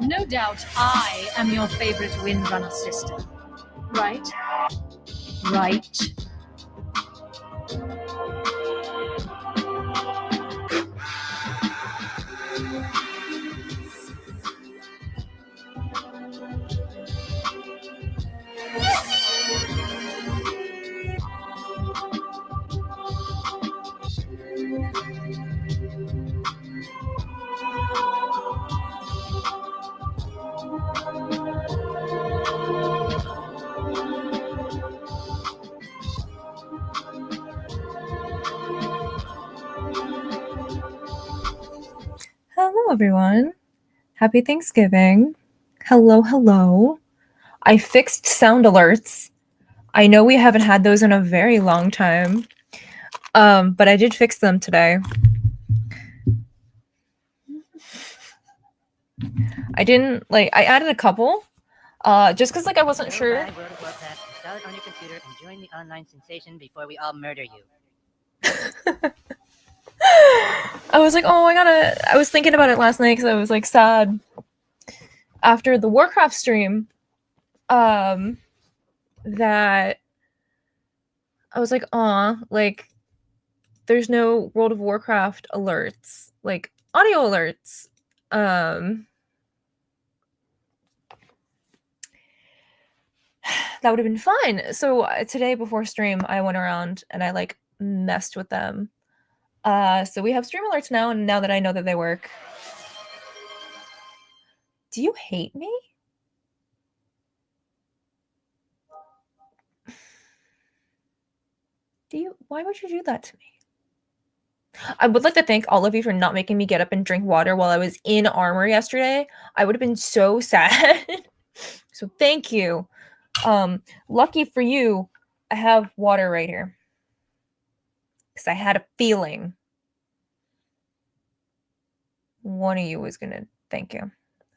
No doubt I am your favorite Windrunner sister, right? Right. Hello, everyone. Happy Thanksgiving. Hello, hello. I fixed sound alerts. I know we haven't had those in a very long time, but I did fix them today. I didn't, I added a couple, just because, I wasn't sure. Install it on your computer and join the online sensation before we all murder you. I was like, oh, I was thinking about it last night because I was sad after the Warcraft stream, that I was like, there's no World of Warcraft alerts, audio alerts. That would have been fun. So today before stream, I went around and I messed with them. So we have stream alerts now, and now that I know that they work. Do you hate me? Why would you do that to me? I would like to thank all of you for not making me get up and drink water while I was in armor yesterday. I would have been so sad. So thank you. Lucky for you, I have water right here. Because I had a feeling one of you was going to thank you.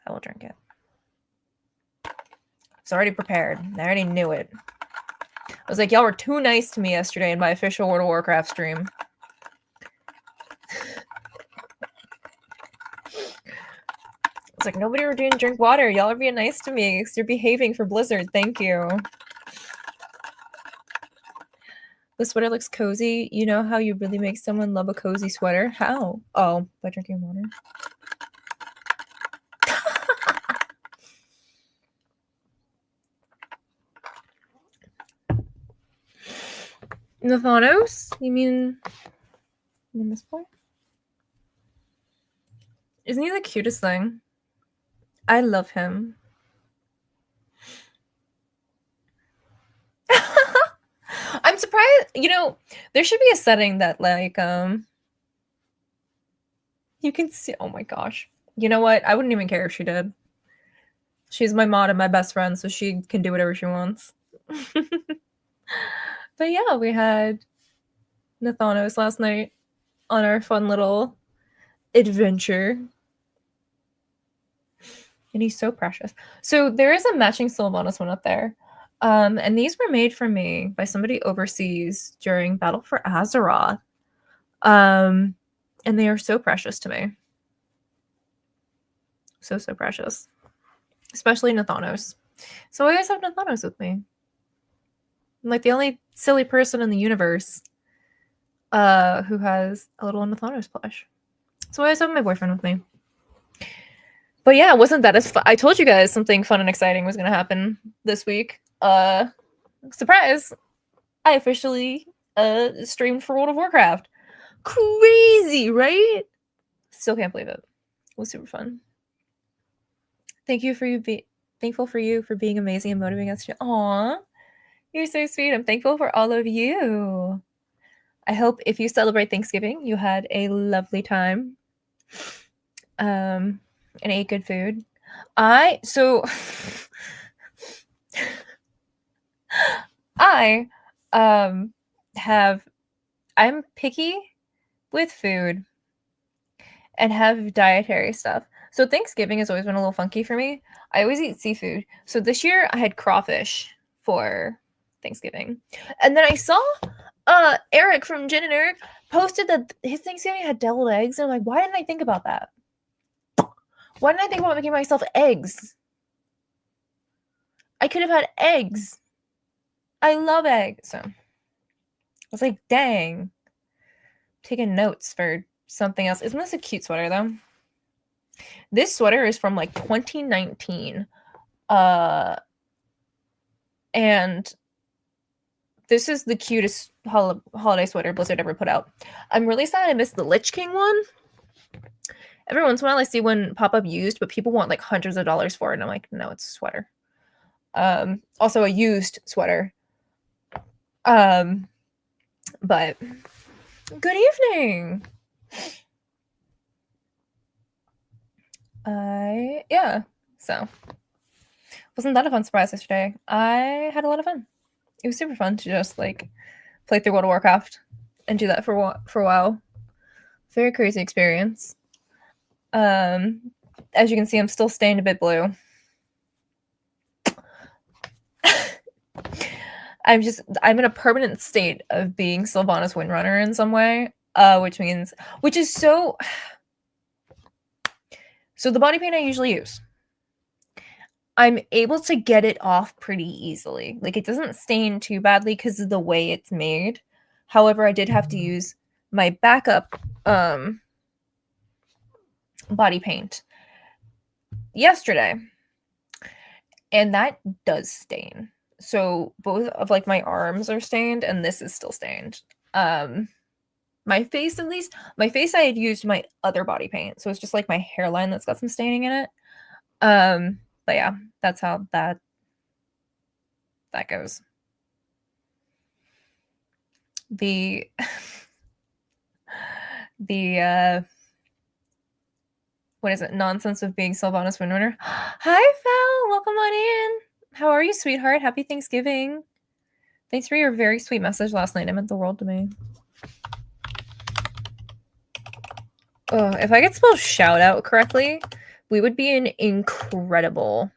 I will drink it. It's already prepared. I already knew it. I was like, y'all were too nice to me yesterday in my official World of Warcraft stream. It's like, nobody were doing drink water. Y'all are being nice to me because you're behaving for Blizzard. Thank you. The sweater looks cozy. You know how you really make someone love a cozy sweater? How? Oh, by drinking water. Nathanos? You mean this boy? Isn't he the cutest thing? I love him. I'm surprised, there should be a setting that you can see. Oh my gosh. You know what? I wouldn't even care if she did. She's my mod and my best friend, so she can do whatever she wants. But yeah, we had Nathanos last night on our fun little adventure. And he's so precious. So there is a matching Sylvanas one up there. And these were made for me by somebody overseas during Battle for Azeroth. And they are so precious to me. So precious. Especially Nathanos. So I always have Nathanos with me. I'm the only silly person in the universe who has a little Nathanos plush. So I always have my boyfriend with me. But yeah, wasn't that as fun? I told you guys something fun and exciting was going to happen this week. Surprise! I officially streamed for World of Warcraft. Crazy, right? Still can't believe it. It was super fun. Thankful for you for being amazing and motivating us to. Aww, you're so sweet. I'm thankful for all of you. I hope if you celebrate Thanksgiving, you had a lovely time. And ate good food. So I I'm picky with food and have dietary stuff. So Thanksgiving has always been a little funky for me. I always eat seafood. So this year I had crawfish for Thanksgiving. And then I saw Eric from Jen and Eric posted that his Thanksgiving had deviled eggs. And I'm like, why didn't I think about that? Why didn't I think about making myself eggs? I could have had eggs. I love eggs. So I was like, dang. Taking notes for something else. Isn't this a cute sweater though? This sweater is from like 2019. And this is the cutest holiday sweater Blizzard ever put out. I'm really sad I missed the Lich King one. Every once in a while I see one pop up used, but people want like hundreds of dollars for it. And I'm like, no, it's a sweater. Also a used sweater. But good evening. Yeah. So wasn't that a fun surprise yesterday? I had a lot of fun. It was super fun to just like play through World of Warcraft and do that for a while. Very crazy experience. As you can see, I'm still stained a bit blue. I'm in a permanent state of being Sylvanas Windrunner in some way, which is so the body paint I usually use, I'm able to get it off pretty easily. Like it doesn't stain too badly because of the way it's made. However, I did have to use my backup body paint yesterday, and that does stain. So both of like my arms are stained and this is still stained. My face, at least, I had used my other body paint. So it's just like my hairline that's got some staining in it. But yeah, that's how that goes. The what is it? Nonsense of being Sylvanas Windrunner. Hi, Val. Welcome on in. How are you, sweetheart? Happy Thanksgiving. Thanks for your very sweet message last night. It meant the world to me. Oh, if I could spell shout out correctly, we would be in incredible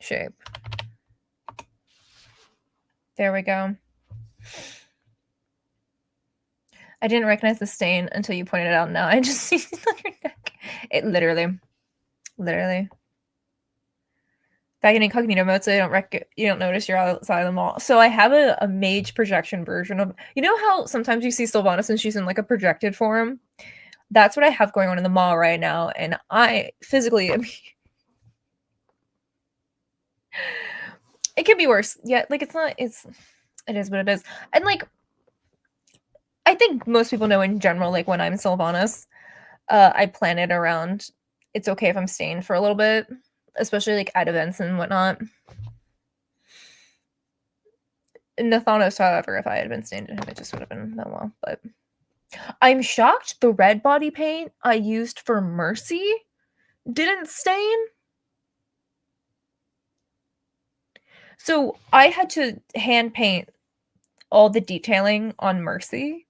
shape. There we go. I didn't recognize the stain until you pointed it out. Now I just see it on your neck. It literally. Back in incognito mode, so you don't notice you're outside of the mall. So I have a mage projection version of, you know how sometimes you see Sylvanas and she's in like a projected form? That's what I have going on in the mall right now, and I physically am. It could be worse. Yeah, like it is what it is. And like I think most people know in general, like when I'm Sylvanas, I plan it around it's okay if I'm stained for a little bit, especially like at events and whatnot. Nathanos, however, if I had been stained in him, it just would have been no well. But I'm shocked the red body paint I used for Mercy didn't stain. So I had to hand paint all the detailing on Mercy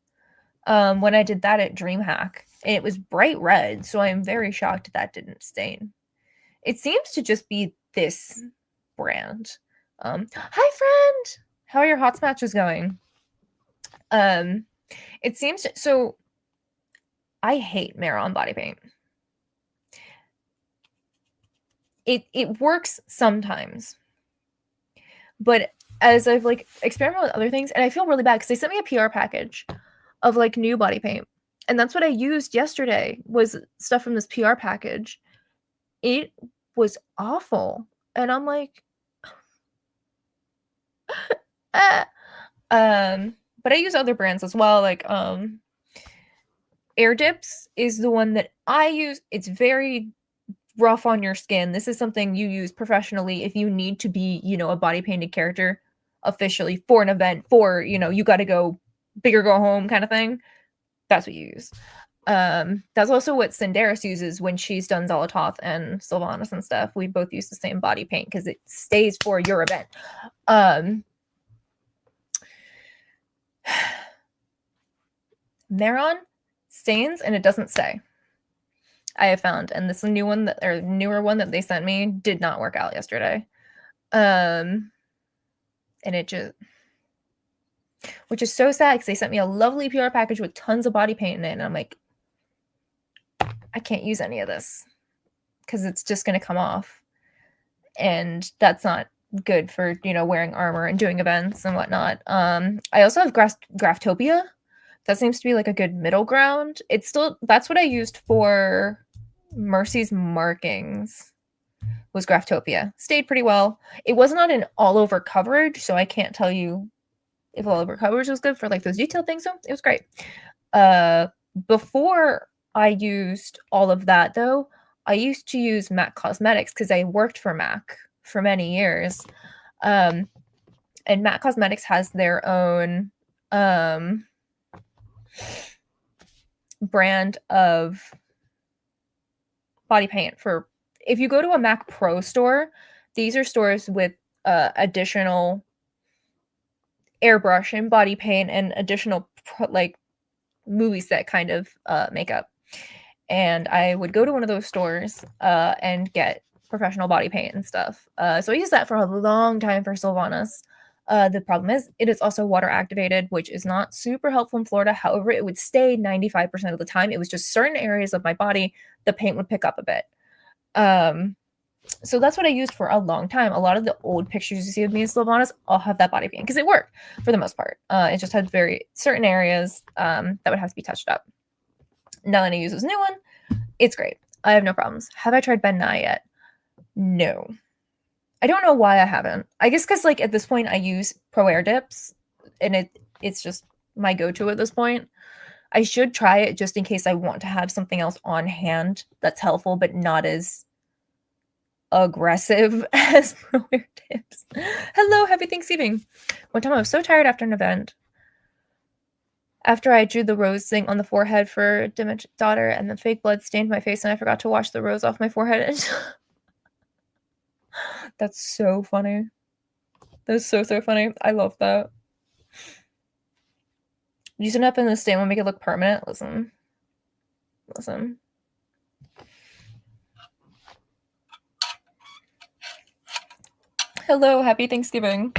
when I did that at DreamHack. And it was bright red, so I'm very shocked that didn't stain. It seems to just be this brand. Hi, friend! How are your hot matches going? It seems to, so I hate Maron body paint. It works sometimes. But as I've like experimented with other things, and I feel really bad because they sent me a PR package of like new body paint. And that's what I used yesterday was stuff from this PR package. It was awful. And I'm like, but I use other brands as well. Like Air Dips is the one that I use. It's very rough on your skin, this is something you use professionally if you need to be, you know, a body painted character officially for an event, for, you know, you got to go big or go home kind of thing. That's what you use. That's also what Cinderis uses when she's done Zolototh and Sylvanas and stuff. We both use the same body paint because it stays for your event. Maron stains and it doesn't stay. I have found, and this new one that, or newer one that they sent me, did not work out yesterday. And it just, which is so sad because they sent me a lovely PR package with tons of body paint in it, and I'm like, I can't use any of this because it's just going to come off, and that's not good for, you know, wearing armor and doing events and whatnot. I also have Graftopia. That seems to be like a good middle ground. It's still, that's what I used for Mercy's markings, was Graftopia. Stayed pretty well. It was not an all over coverage, so I can't tell you if all over coverage was good for like those detailed things. So it was great. Before I used all of that though, I used to use MAC Cosmetics because I worked for MAC for many years. And MAC Cosmetics has their own brand of body paint for, if you go to a Mac Pro store, these are stores with additional airbrush and body paint and additional like movie set kind of makeup. And I would go to one of those stores and get professional body paint and stuff. So I used that for a long time for Sylvanas. The problem is it is also water activated, which is not super helpful in Florida. However, it would stay 95% of the time. It was just certain areas of my body, the paint would pick up a bit. So that's what I used for a long time. A lot of the old pictures you see of me and Sylvanas all have that body paint because it worked for the most part. It just had very certain areas that would have to be touched up. Now that I use this new one, it's great. I have no problems. Have I tried Ben Nye yet? No. I don't know why I haven't. I guess because like at this point I use Pro Air dips and it's just my go-to at this point. I should try it just in case I want to have something else on hand that's helpful but not as aggressive as Pro Air dips. Hello, happy Thanksgiving. One time I was so tired after an event. After I drew the rose thing on the forehead for Dimmit's daughter and the fake blood stained my face and I forgot to wash the rose off my forehead. That's so funny. That's so funny. I love that. Using up in the stain will make it look permanent. Listen. Hello, happy Thanksgiving.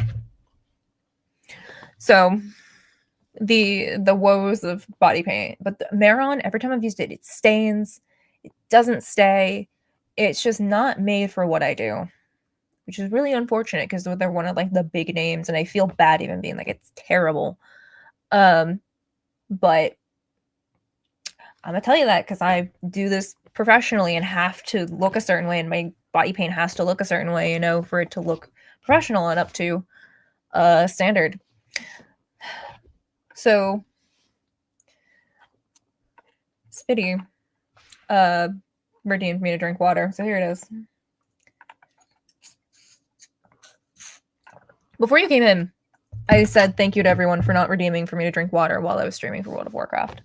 So the woes of body paint, but the Maron, every time I've used it, it stains, it doesn't stay. It's just not made for what I do, which is really unfortunate because they're one of like the big names and I feel bad even being like it's terrible. But I'm gonna tell you that because I do this professionally and have to look a certain way and my body paint has to look a certain way, you know, for it to look professional and up to standard. So Spitty redeemed me to drink water. So here it is. Before you came in, I said thank you to everyone for not redeeming for me to drink water while I was streaming for World of Warcraft.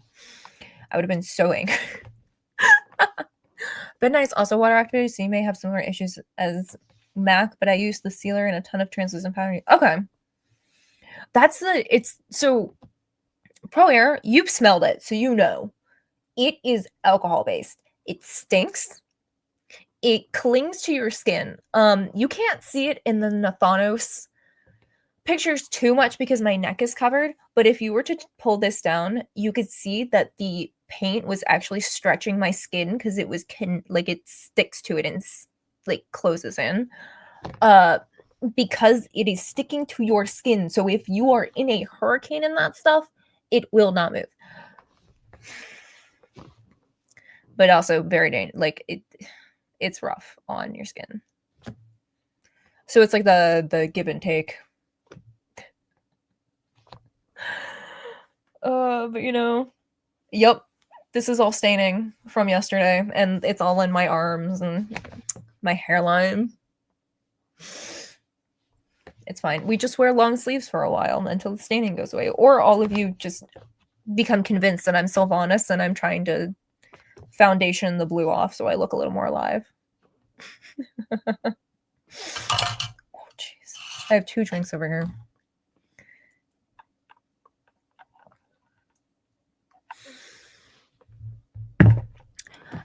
I would have been so angry. Midnight's is also water activated, so you may have similar issues as MAC, but I used the sealer and a ton of translucent powder. Okay. So Pro Air, you've smelled it, so you know. It is alcohol based. It stinks. It clings to your skin. You can't see it in the Nathanos pictures too much because my neck is covered, but if you were to pull this down, you could see that the paint was actually stretching my skin because it was like it sticks to it and like closes in because it is sticking to your skin. So if you are in a hurricane and that stuff, it will not move. But also very dangerous. Like it's rough on your skin. So it's like the give and take. But you know, yep. This is all staining from yesterday, and it's all in my arms and my hairline. It's fine. We just wear long sleeves for a while until the staining goes away. Or all of you just become convinced that I'm Sylvanas and I'm trying to foundation the blue off so I look a little more alive. Oh, jeez. I have 2 drinks over here.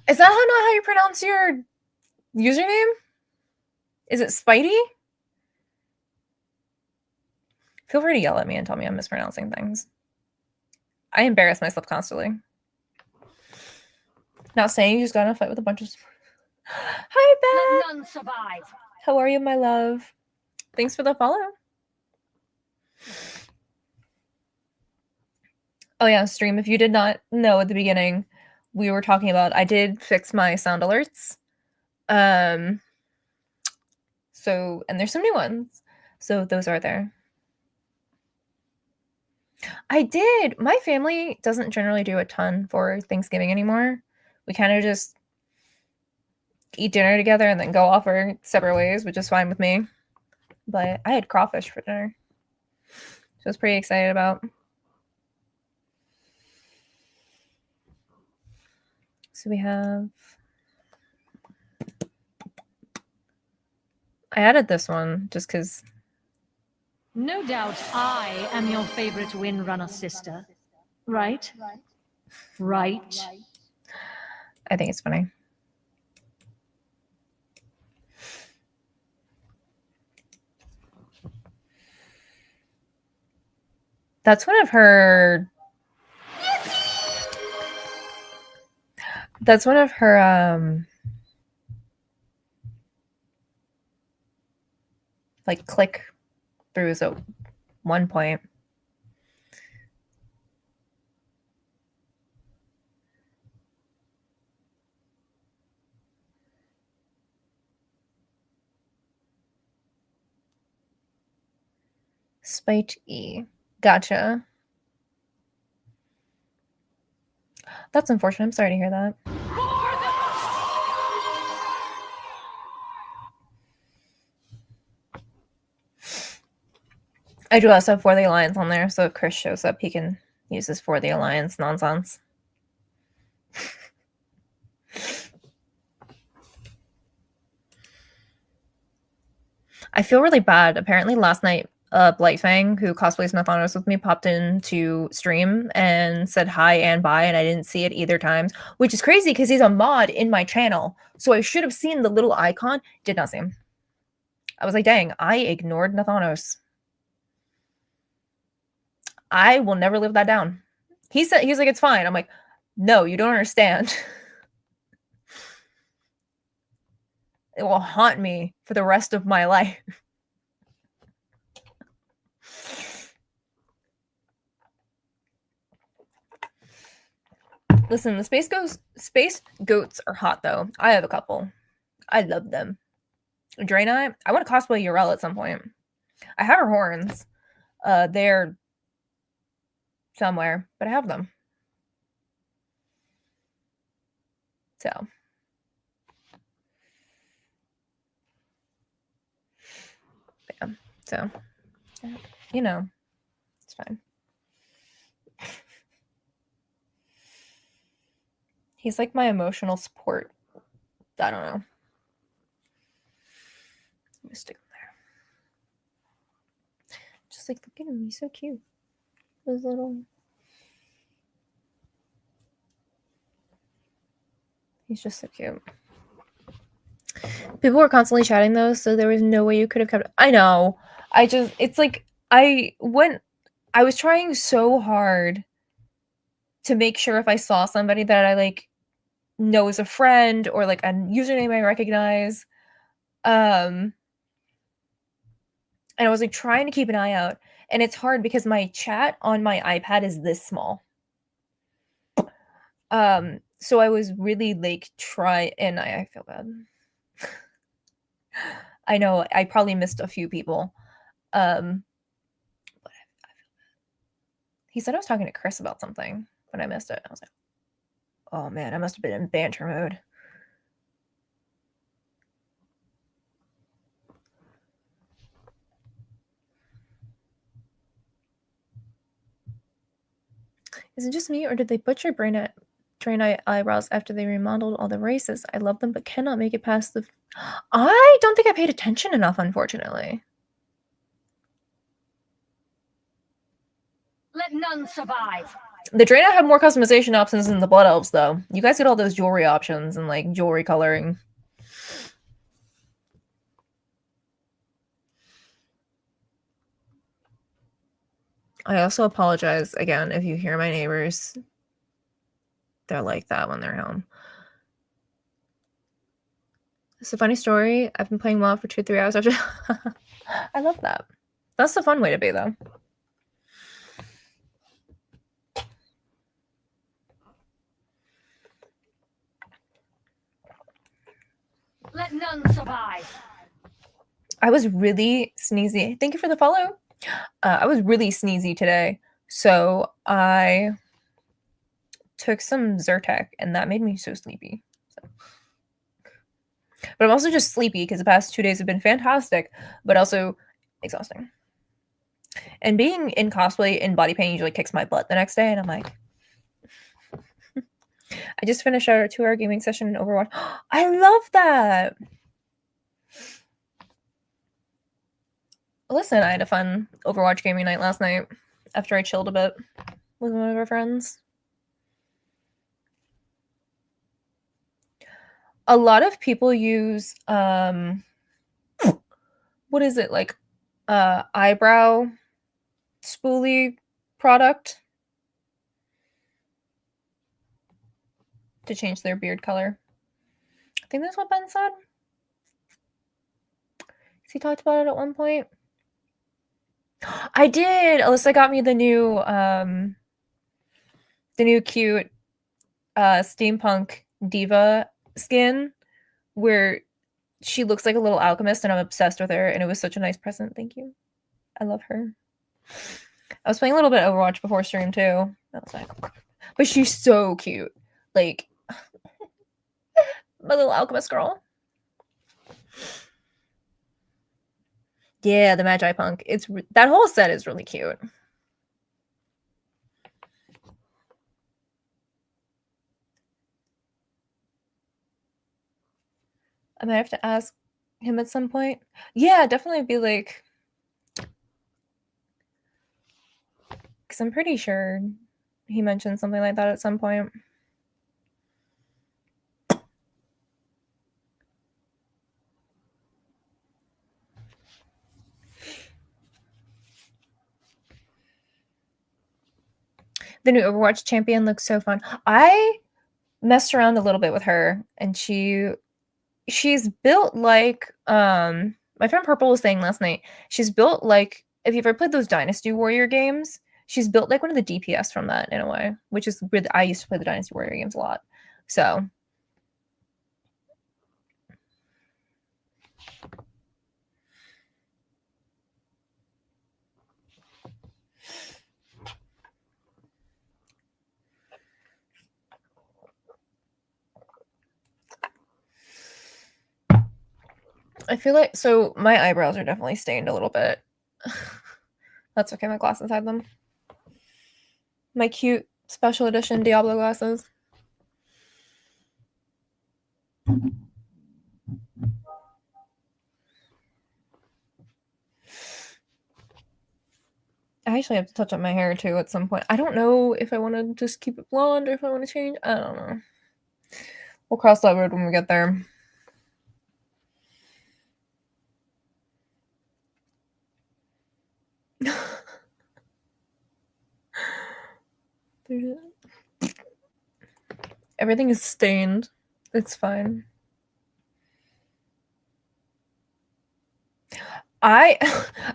Is that not how you pronounce your username? Is it Spidey? Feel free to yell at me and tell me I'm mispronouncing things. I embarrass myself constantly. Not saying you just got in a fight with a bunch of... Hi, Beth! None survive. How are you, my love? Thanks for the follow. Oh yeah, stream. If you did not know at the beginning, we were talking about I did fix my sound alerts. So, and there's some new ones. So those are there. I did. My family doesn't generally do a ton for Thanksgiving anymore. We kind of just eat dinner together and then go off our separate ways, which is fine with me. But I had crawfish for dinner. So I was pretty excited about. So we have... I added this one just because... No doubt I am your favorite Windrunner sister. Right? Right. I think it's funny. That's one of her... That's one of her, like, click throughs at one point. Spite E. Gotcha. That's unfortunate. I'm sorry to hear that. I do also have For the Alliance on there, so if Chris shows up, he can use his For the Alliance nonsense. I feel really bad. Apparently last night, Blightfang, who cosplays Nathanos with me, popped into stream and said hi and bye, and I didn't see it either times, which is crazy because he's a mod in my channel. So I should have seen the little icon. Did not see him. I was like, dang, I ignored Nathanos. I will never live that down. He's like, it's fine. I'm like, no, you don't understand. It will haunt me for the rest of my life. Listen, the space goats are hot though. I have a couple. I love them. Draenei, I want to cosplay Urel at some point. I have her horns. They're somewhere, but I have them. So. Yeah. So, you know, it's fine. He's like my emotional support. I don't know. Let me stick him there. Just like, look at him. He's so cute. Those little... He's just so cute. People were constantly chatting though, so there was no way you could have kept... I know. It's like, I was trying so hard to make sure if I saw somebody that I like know as a friend or like a username I recognize. And I was like trying to keep an eye out. And it's hard because my chat on my iPad is this small. So I was really like and I feel bad. I know I probably missed a few people. But I feel bad. He said I was talking to Chris about something, but I missed it. I was like, Oh man, I must have been in banter mode. Is it just me, or did they butcher drain eyebrows after they remodeled all the races? I love them, but cannot make it past the... I don't think I paid attention enough, unfortunately. Let none survive. The Draenei had more customization options than the Blood Elves, though. You guys get all those jewelry options and, like, jewelry coloring. I also apologize, again, if you hear my neighbors. They're like that when they're home. It's a funny story. I've been playing WoW for 2-3 hours after... I love that. That's the fun way to be, though. Let none survive. I was really sneezy. Thank you for the follow. I was really sneezy today, so I took some Zyrtec, and that made me so sleepy. So. But I'm also just sleepy because the past 2 days have been fantastic, but also exhausting. And being in cosplay in body paint usually kicks my butt the next day, and I'm like... I just finished our 2-hour gaming session in Overwatch. I love that! Listen, I had a fun Overwatch gaming night last night after I chilled a bit with one of our friends. A lot of people use what is it, like eyebrow spoolie product to change their beard color. I think that's what Ben said. He talked about it at one point. I did. Alyssa got me the new cute steampunk diva skin where she looks like a little alchemist, and I'm obsessed with her, and it was such a nice present. Thank you. I love her. I was playing a little bit of Overwatch before stream too. I was like, but she's so cute. Like my little alchemist girl. Yeah, the Magi Punk. That whole set is really cute. I might have to ask him at some point. Yeah, definitely be like, because I'm pretty sure he mentioned something like that at some point. The new Overwatch champion looks so fun. I messed around a little bit with her, and she's built like my friend Purple was saying last night. She's built like, if you ever played those Dynasty Warrior games, she's built like one of the DPS from that in a way, which is really, I used to play the Dynasty Warrior games a lot. So I feel like, so my eyebrows are definitely stained a little bit. That's okay, my glasses had them. My cute special edition Diablo glasses. I actually have to touch up my hair too at some point. I don't know if I want to just keep it blonde or if I want to change. I don't know. We'll cross that road when we get there. Everything is stained. It's fine.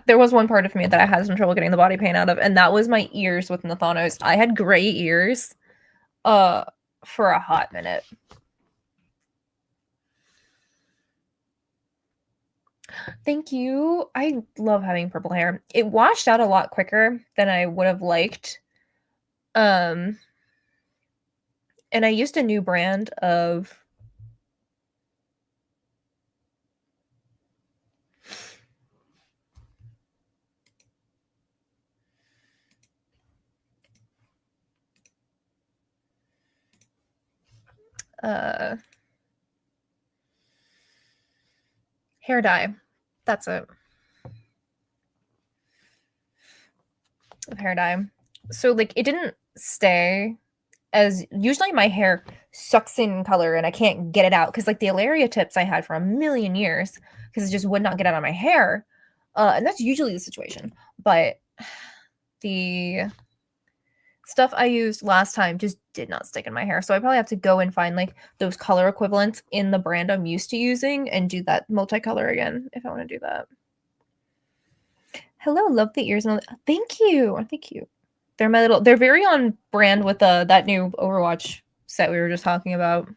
There was one part of me that I had some trouble getting the body paint out of, and that was my ears with Nathanos. I had gray ears for a hot minute. Thank you. I love having purple hair. It washed out a lot quicker than I would have liked. And I used a new brand of hair dye. That's it. Hair dye. So like it didn't stay as usually my hair sucks in color and I can't get it out because like the Alaria tips I had for a million years because it just would not get out of my hair. And that's usually the situation. But the stuff I used last time just did not stick in my hair. So I probably have to go and find like those color equivalents in the brand I'm used to using and do that multicolor again if I want to do that. Hello, love the ears. And thank you. Thank you. They're very on brand with that new Overwatch set we were just talking about.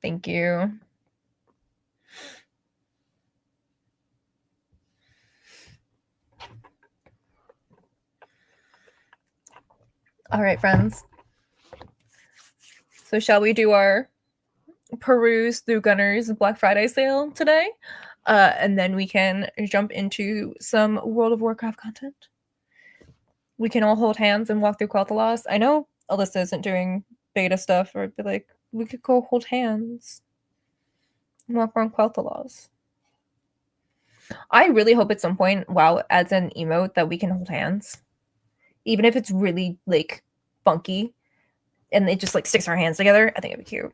Thank you. All right, friends. So shall we do our peruse through Gunner's Black Friday sale today? And then we can jump into some World of Warcraft content. We can all hold hands and walk through Quel'Thalas. I know Alyssa isn't doing beta stuff, or be like, we could go hold hands and walk around Quel'Thalas. I really hope at some point WoW adds an emote that we can hold hands. Even if it's really like funky and it just like sticks our hands together, I think it'd be cute.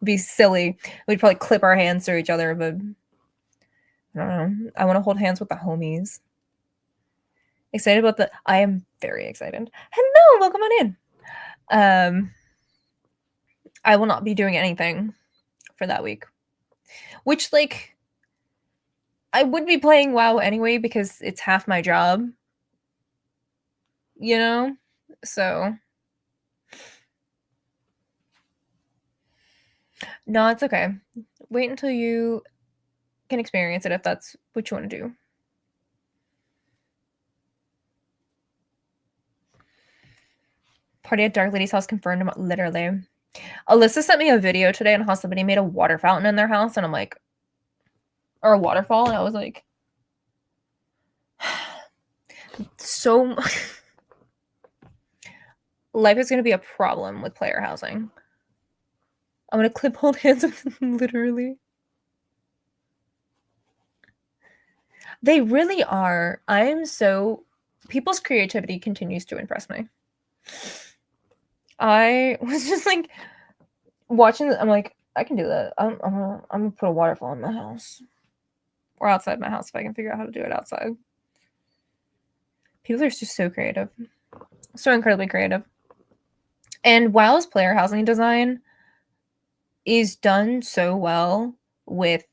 Be silly. We'd probably clip our hands to each other, but I don't know. I want to hold hands with the homies. Excited about the I am very excited. Hello, welcome on in. I will not be doing anything for that week. Which like I would be playing WoW anyway because it's half my job. You know? So no, it's okay. Wait until you can experience it if that's what you want to do. Party at Dark Lady's house confirmed, literally. Alyssa sent me a video today on how somebody made a water fountain in their house, and I'm like, or a waterfall, and I was like, so life is going to be a problem with player housing. I'm going to clip hold hands with them, literally. They really are. People's creativity continues to impress me. I was just like watching. I'm like, I can do that. I'm gonna put a waterfall in my house or outside my house if I can figure out how to do it outside. People are just so creative, so incredibly creative. And WoW's player housing design is done so well with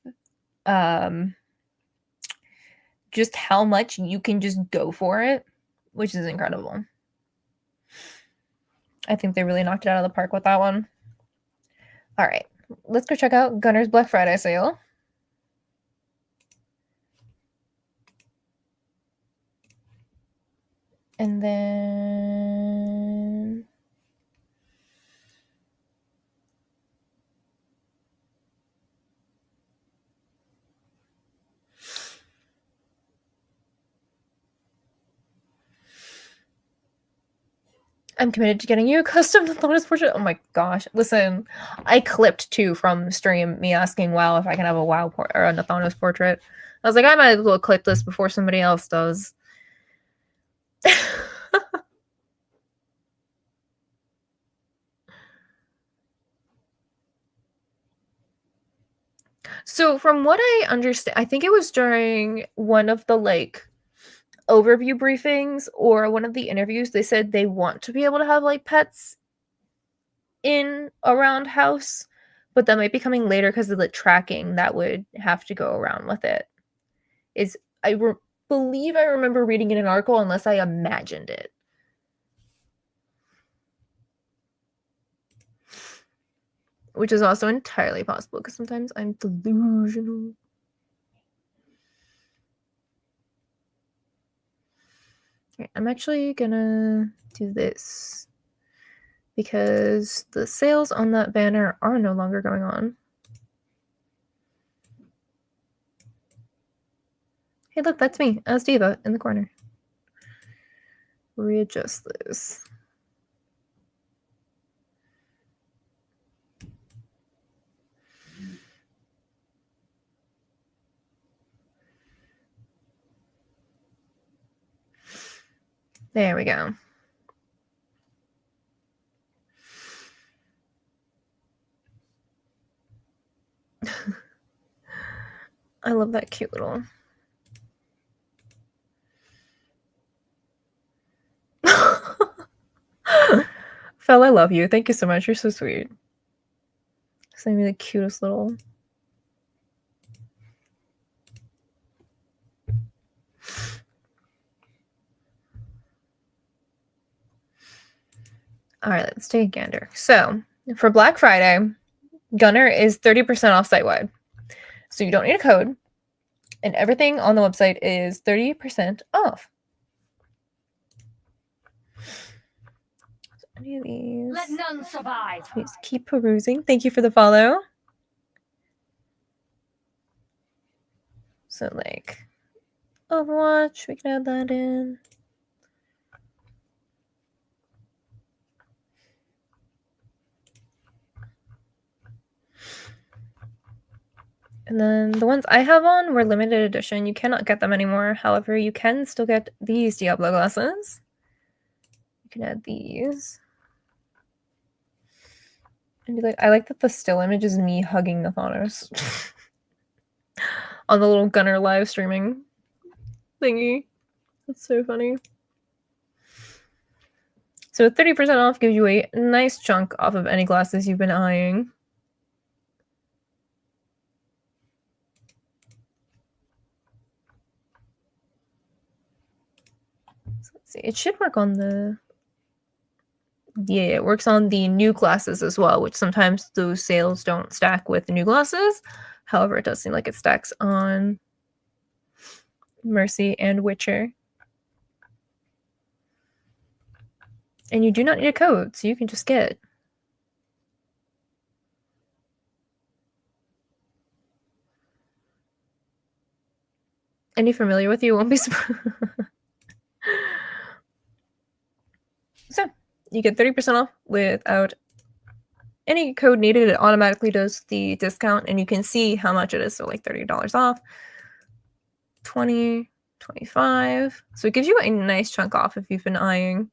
just how much you can just go for it, which is incredible. I think they really knocked it out of the park with that one. All right, let's go check out Gunner's Black Friday sale. And then I'm committed to getting you a custom Nathonos portrait. Oh my gosh. Listen, I clipped too from stream me asking WoW if I can have a WoW or a Nathonos portrait. I was like, I might as well clip this before somebody else does. So from what I understand, I think it was during one of the like overview briefings or one of the interviews, they said they want to be able to have like pets in around house, but that might be coming later because of the tracking that would have to go around with it. Believe I remember reading in an article unless I imagined it. Which is also entirely possible because sometimes I'm delusional. Okay, I'm actually gonna do this because the sales on that banner are no longer going on. Hey, look, that's me as Diva in the corner. Readjust this. There we go. I love that cute little. Fel, I love you. Thank you so much. You're so sweet. Send me the cutest little. All right, let's take a gander. So for Black Friday, Gunner is 30% off site-wide. So you don't need a code. And everything on the website is 30% off. So any of these. Let none survive. Please keep perusing. Thank you for the follow. So like Overwatch, we can add that in. And then the ones I have on were limited edition. You cannot get them anymore. However, you can still get these Diablo glasses. You can add these. And like, I like that the still image is me hugging the Thanos on the little Gunner live streaming thingy. That's so funny. So 30% off gives you a nice chunk off of any glasses you've been eyeing. So let's see. It should work on the... Yeah, it works on the new glasses as well, which sometimes those sales don't stack with the new glasses. However, it does seem like it stacks on Mercy and Witcher. And you do not need a code, so you can just get. Any familiar with you won't be surprised. So you get 30% off without any code needed. It automatically does the discount, and you can see how much it is. So like $30 off, 20, 25. So it gives you a nice chunk off if you've been eyeing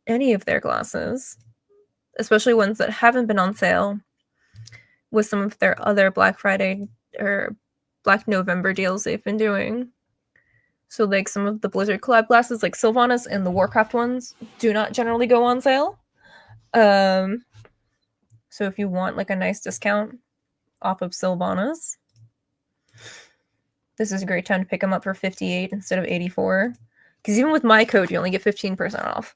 any of their glasses, especially ones that haven't been on sale with some of their other Black Friday or Black November deals they've been doing. So like some of the Blizzard collab glasses like Sylvanas and the Warcraft ones do not generally go on sale. So if you want like a nice discount off of Sylvanas, this is a great time to pick them up for 58 instead of 84. Because even with my code, you only get 15% off.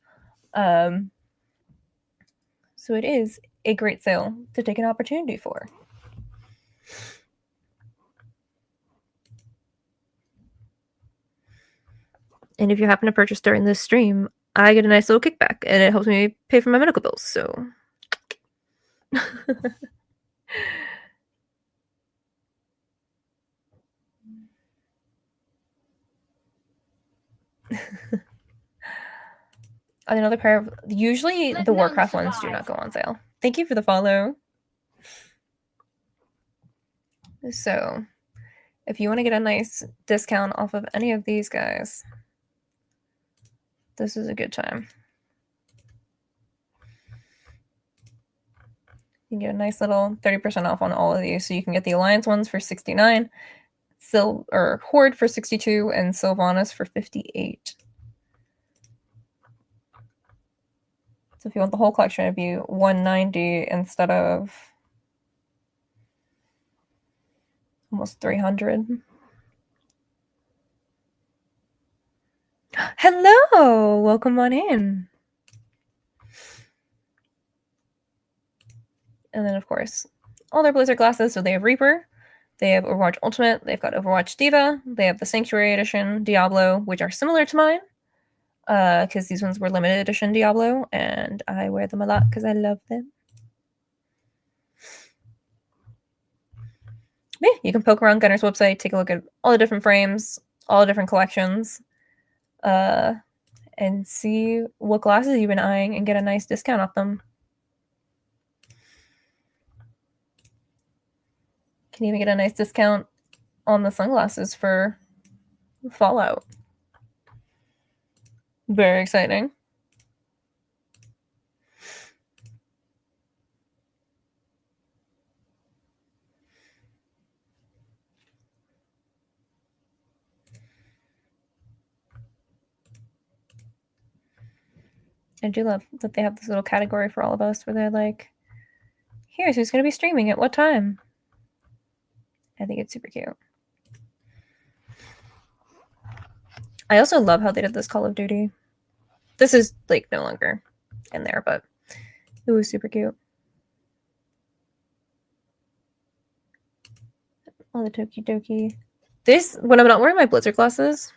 So it is a great sale to take an opportunity for. And if you happen to purchase during this stream, I get a nice little kickback, and it helps me pay for my medical bills. So, another pair of usually the Warcraft ones do not go on sale. Thank you for the follow. So, if you want to get a nice discount off of any of these guys, this is a good time. You can get a nice little 30% off on all of these. So you can get the Alliance ones for 69, or Horde for 62, and Sylvanas for 58. So if you want the whole collection, it'd be 190 instead of almost 300. Hello, welcome on in. And then, of course, all their Blizzard glasses. So they have Reaper, they have Overwatch Ultimate, they've got Overwatch Diva, they have the Sanctuary Edition, Diablo, which are similar to mine. because these ones were limited edition Diablo, and I wear them a lot because I love them. Yeah, you can poke around Gunner's website, take a look at all the different frames, all the different collections, and see what glasses you've been eyeing and get a nice discount off them. Can even get a nice discount on the sunglasses for Fallout. Very exciting. I do love that they have this little category for all of us where they're like, here's who's going to be streaming at what time. I think it's super cute. I also love how they did this Call of Duty. This is like no longer in there, but it was super cute. All the Toki Doki. This, when I'm not wearing my Blizzard glasses,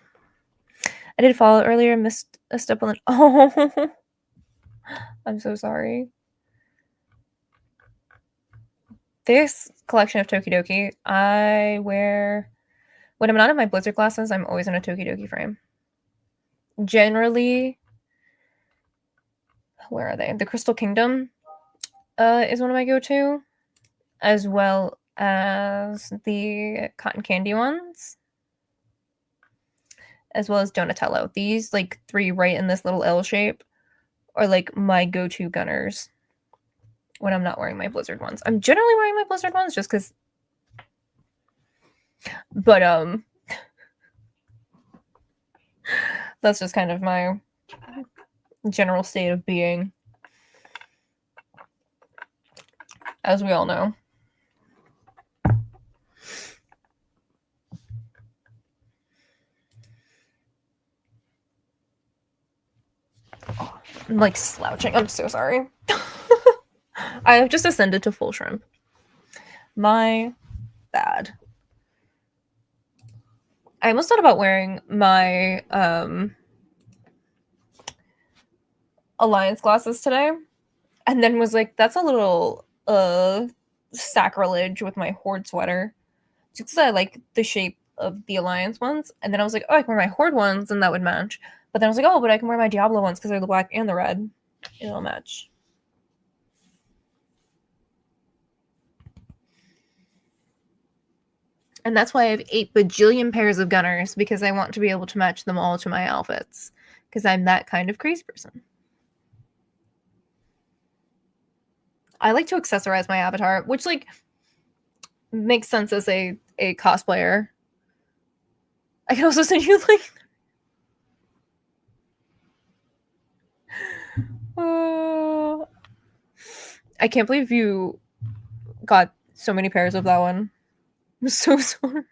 I did follow earlier, missed a step on the. Oh, I'm so sorry. This collection of Tokidoki, I wear when I'm not in my Blizzard glasses, I'm always in a Tokidoki frame. Generally, where are they? The Crystal Kingdom is one of my go-to, as well as the Cotton Candy ones, as well as Donatello. These like three right in this little L shape are like my go-to gunners when I'm not wearing my Blizzard ones. I'm generally wearing my Blizzard ones just because, but that's just kind of my general state of being, as we all know. I'm like slouching. I'm so sorry. I have just ascended to full shrimp. My bad. I almost thought about wearing my Alliance glasses today, and then was like, that's a little sacrilege with my Horde sweater. Just because I like the shape of the Alliance ones. And then I was like, oh, I can wear my Horde ones and that would match. But then I was like, oh, but I can wear my Diablo ones because they're the black and the red. It'll match. And that's why I have 8 bajillion pairs of gunners, because I want to be able to match them all to my outfits. Because I'm that kind of crazy person. I like to accessorize my avatar, which like makes sense as a cosplayer. I can also send you like I can't believe you got so many pairs of that one. I'm so sorry.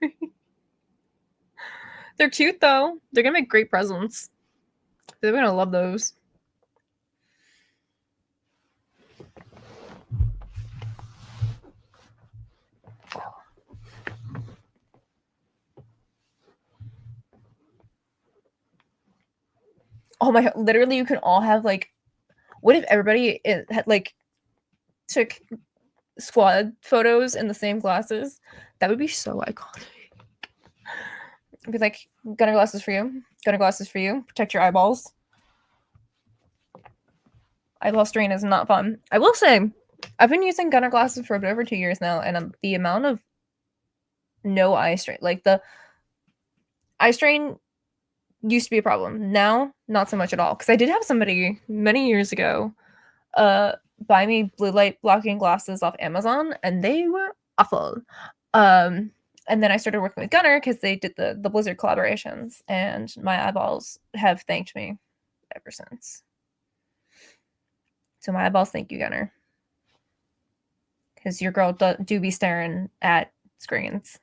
They're cute though. They're gonna make great presents. They're gonna love those. Oh my, literally you can all have like, what if everybody had like took squad photos in the same glasses? That would be so iconic. I'd be like, gunner glasses for you, gunner glasses for you, protect your eyeballs. Eyeball strain is not fun. I will say, I've been using gunner glasses for a bit over 2 years now, and the amount of no eye strain, like the eye strain used to be a problem. Now, not so much at all. Because I did have somebody many years ago buy me blue light blocking glasses off Amazon, and they were awful. And then I started working with Gunner because they did the Blizzard collaborations, and my eyeballs have thanked me ever since. So my eyeballs thank you, Gunner. Because your girl do be staring at screens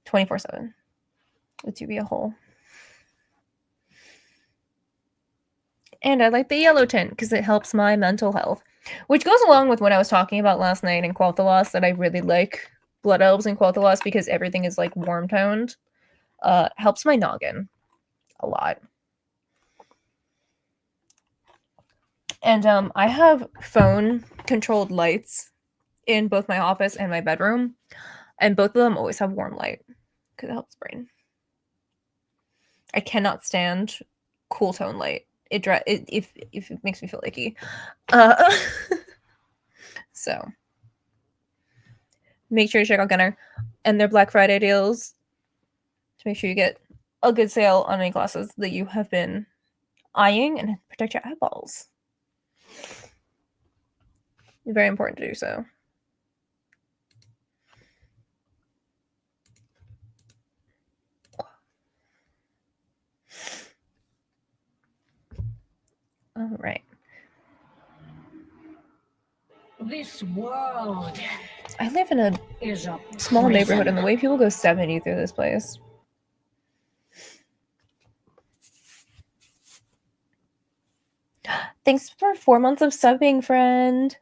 24/7. It do be a hole. And I like the yellow tint because it helps my mental health, which goes along with what I was talking about last night in Quel'Thalas, that I really like Blood Elves in Quel'Thalas because everything is like warm toned. Helps my noggin a lot. And I have phone controlled lights in both my office and my bedroom, and both of them always have warm light because it helps brain. I cannot stand cool tone light. If it makes me feel icky. So make sure to check out Gunner and their Black Friday deals to make sure you get a good sale on any glasses that you have been eyeing and protect your eyeballs. Very important to do so. All right. This world I live in a is a small prison. neighborhood, and the way people go 70 through this place. Thanks for 4 months of subbing, friend.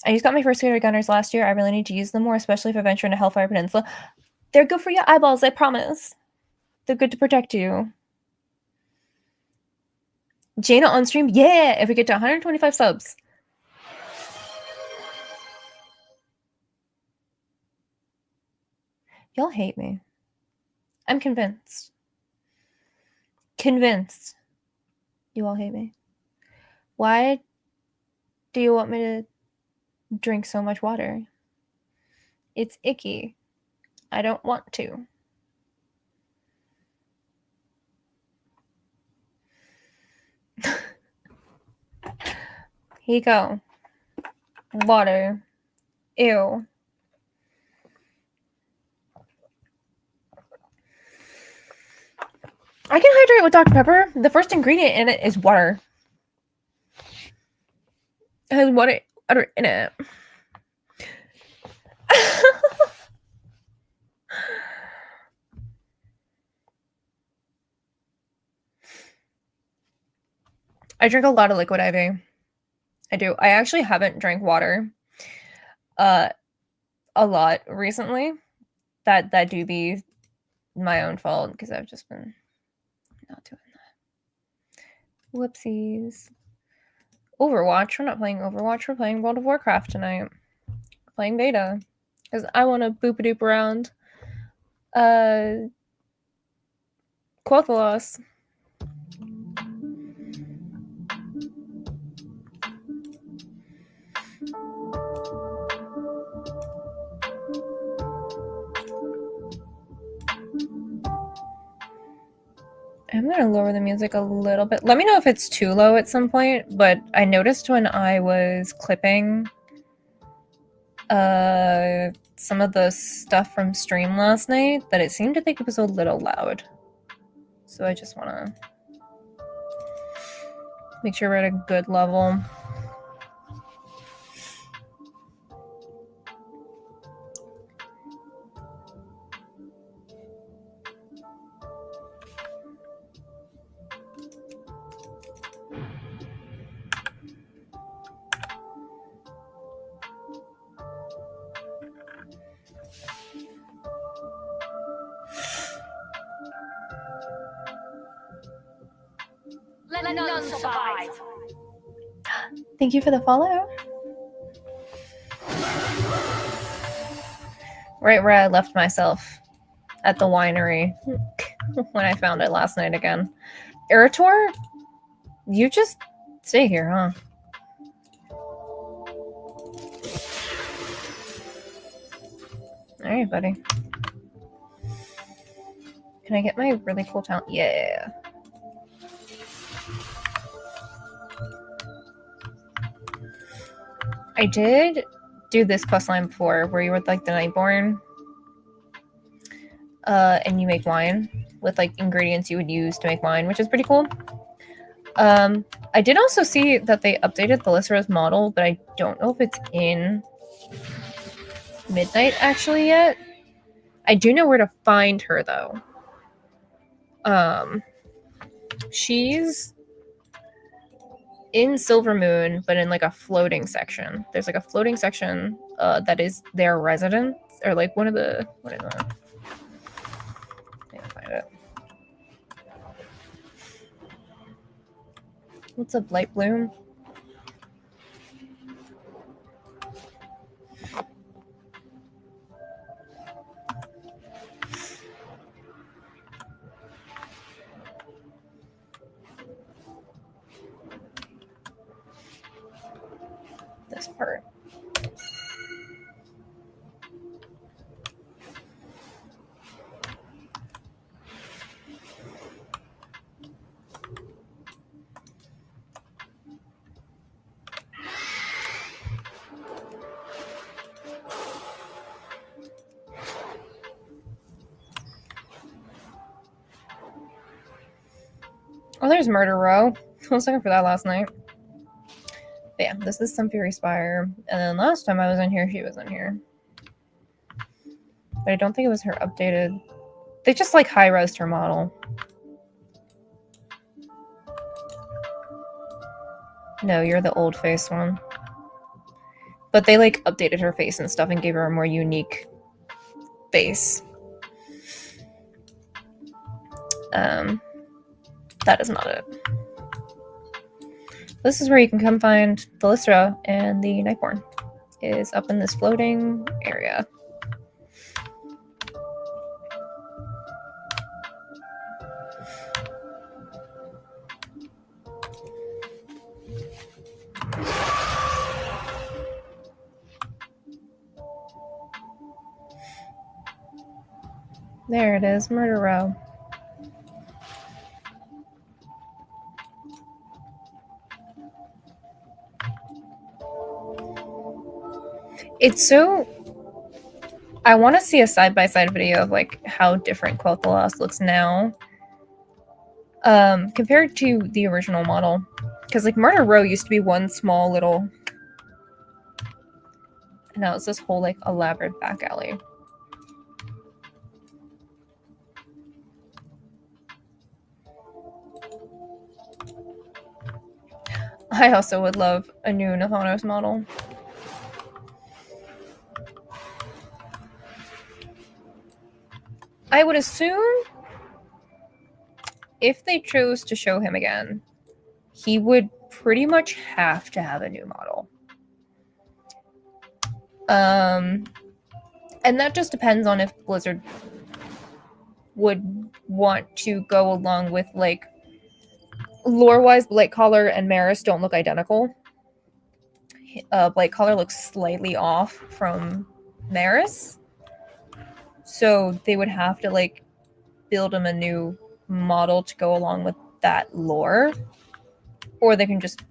I just got my first favorite gunners last year. I really need to use them more, especially if I venture into Hellfire Peninsula. They're good for your eyeballs, I promise. They're good to protect you. Jaina on stream? Yeah! If we get to 125 subs. Y'all hate me. I'm convinced. Convinced. You all hate me. Why do you want me to drink so much water? It's icky. I don't want to. Here you go. Water. Ew. I can hydrate with Dr. Pepper. The first ingredient in it is water. It has water in it. I drink a lot of liquid IV. I do. I actually haven't drank water a lot recently. That do be my own fault because I've just been not doing that. Whoopsies. Overwatch. We're not playing Overwatch. We're playing World of Warcraft tonight. We're playing beta because I want to boop-a-doop around Quothalos. I'm going to lower the music a little bit. Let me know if it's too low at some point, but I noticed when I was clipping some of the stuff from stream last night that it seemed to think it was a little loud. So I just want to make sure we're at a good level. Let none survive. Thank you for the follow. Right where I left myself at the winery when I found it last night again. Irator, you just stay here, huh? Alright, buddy. Can I get my really cool talent? Yeah. I did do this questline before where you were like the Nightborn and you make wine with like ingredients you would use to make wine, which is pretty cool. I did also see that they updated the Lysera's model, but I don't know if it's in Midnight actually yet. I do know where to find her though. She's in Silvermoon, but in like a floating section. There's like a floating section that is their residence, or like one of the, what is that? I can't find it. What's a blight bloom? This part. Oh, there's Murder Row. I was looking for that last night. But yeah, this is some Fury Spire. And then last time I was in here, she was in here. But I don't think it was her updated. They just like high-resed her model. No, you're the old face one. But they like updated her face and stuff and gave her a more unique face. That is not it. This is where you can come find the Lystra, and the Nightborn is up in this floating area. There it is, Murder Row. It's so... I want to see a side-by-side video of like how different Quoth the Lost looks now compared to the original model. Because like Murder Row used to be one small little... And now it's this whole like elaborate back alley. I also would love a new Nathanos model. I would assume if they chose to show him again, he would pretty much have to have a new model. And that just depends on if Blizzard would want to go along with, like, lore-wise, Blightcaller and Maris don't look identical. Blightcaller looks slightly off from Maris. So they would have to, like, build him a new model to go along with that lore. Or they can just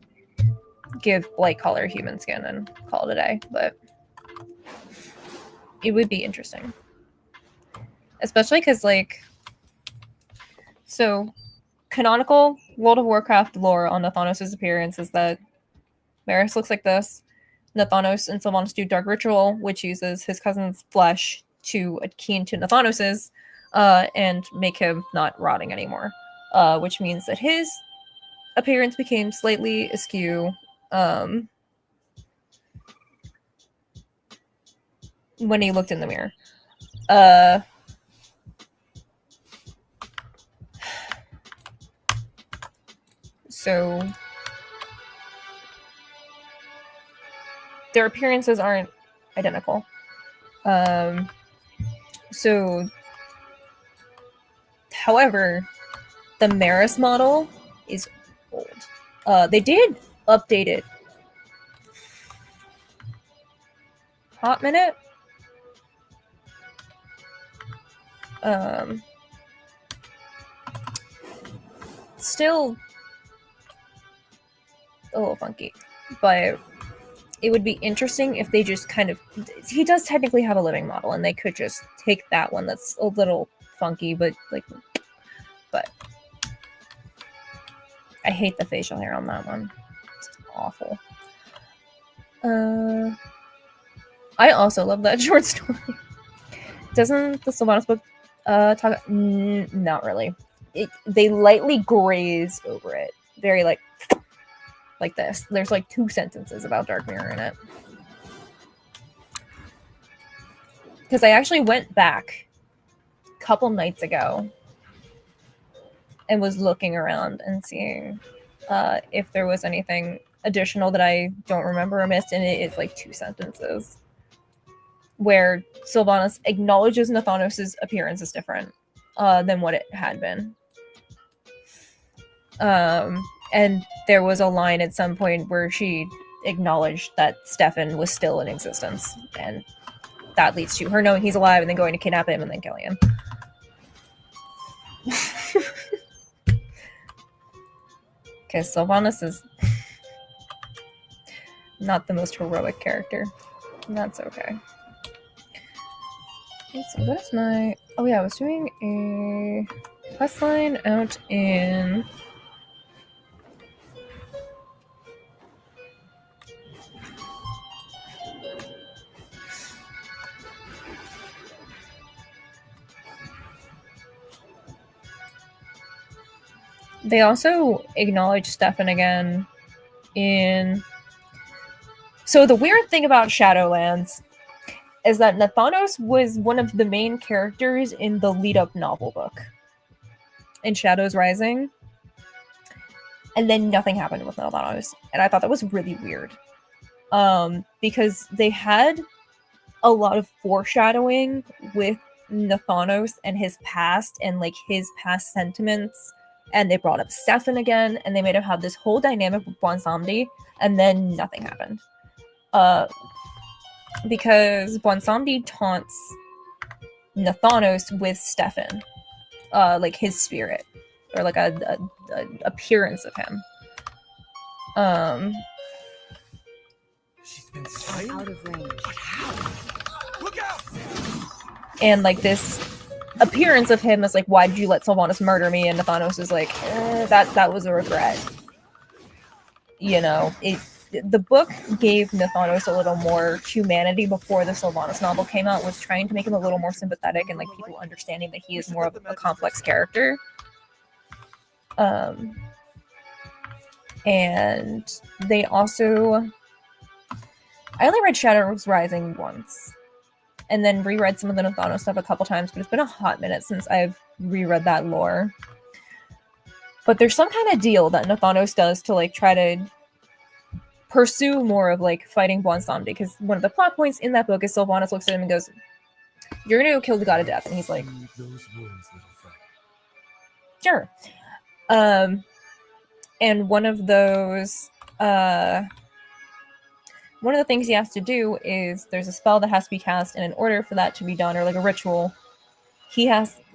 give Blightcaller human skin and call it a day. But it would be interesting. Especially because, like... So, canonical World of Warcraft lore on Nathanos' appearance is that Maris looks like this. Nathanos and Sylvanas do Dark Ritual, which uses his cousin's flesh to key into Nathanos's and make him not rotting anymore. Which means that his appearance became slightly askew when he looked in the mirror. So their appearances aren't identical. However, the Maris model is old. They did update it. Hot minute. Still a little funky, but it would be interesting if they just kind of... He does technically have a living model, and they could just take that one that's a little funky, but like... But I hate the facial hair on that one. It's awful. I also love that short story. Doesn't the Sylvanas book talk... not really. They lightly graze over it. Very like this. There's like 2 sentences about Dark Mirror in it. Because I actually went back a couple nights ago and was looking around and seeing if there was anything additional that I don't remember or missed, and it is like 2 sentences where Sylvanas acknowledges Nathanos' appearance is different than what it had been. And there was a line at some point where she acknowledged that Stefan was still in existence, and that leads to her knowing he's alive and then going to kidnap him and then killing him. Because Sylvanas is not the most heroic character. And that's okay. Let's see, what is my... Oh yeah, I was doing a quest line out in... They also acknowledge Stefan again in... So the weird thing about Shadowlands is that Nathanos was one of the main characters in the lead-up novel book in Shadows Rising. And then nothing happened with Nathanos. And I thought that was really weird. Because they had a lot of foreshadowing with Nathanos and his past and like his past sentiments. And they brought up Stefan again, and they made him have this whole dynamic with Bwansamdi, and then nothing happened. Because Bwansamdi taunts Nathanos with Stefan, like his spirit, or like a appearance of him. She's been slain? Out of range. But how? Look out! And like this appearance of him is like, why did you let Sylvanas murder me? And Nathanos is like, that was a regret. You know, the book gave Nathanos a little more humanity before the Sylvanas novel came out, was trying to make him a little more sympathetic and like people understanding that he is more of a complex character. And they also... I only read Shadows Rising once. And then reread some of the Nathanos stuff a couple times, but it's been a hot minute since I've reread that lore. But there's some kind of deal that Nathanos does to like try to pursue more of like fighting Bwansamdi, because one of the plot points in that book is Sylvanas looks at him and goes, "You're gonna go kill the god of death," and he's like, Leave those wounds, little friend. "Sure." And one of those one of the things he has to do is there's a spell that has to be cast, and in order for that to be done, or like a ritual,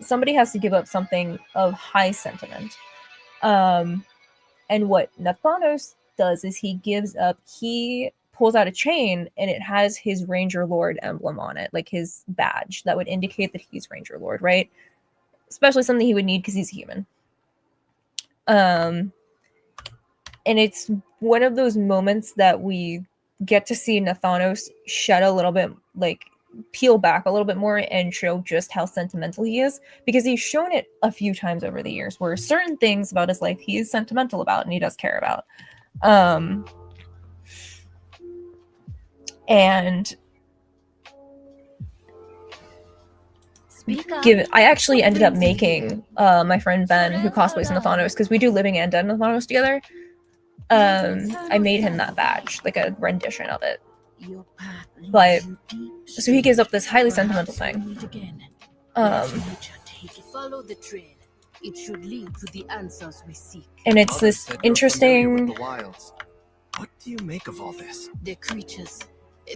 somebody has to give up something of high sentiment. And what Nathanos does is he pulls out a chain, and it has his Ranger Lord emblem on it, like his badge that would indicate that he's Ranger Lord, right? Especially something he would need because he's human. And it's one of those moments that we get to see Nathanos shed a little bit, like peel back a little bit more and show just how sentimental he is, because he's shown it a few times over the years where certain things about his life he is sentimental about and he does care about. And I actually ended up making my friend Ben, who cosplays Nathanos, because we do Living and Dead Nathanos together. I made him that badge, like a rendition of it. But so he gives up this highly sentimental thing. Follow the trail. It should lead to the answers we seek. And it's this interesting. What do you make of all this? The creatures,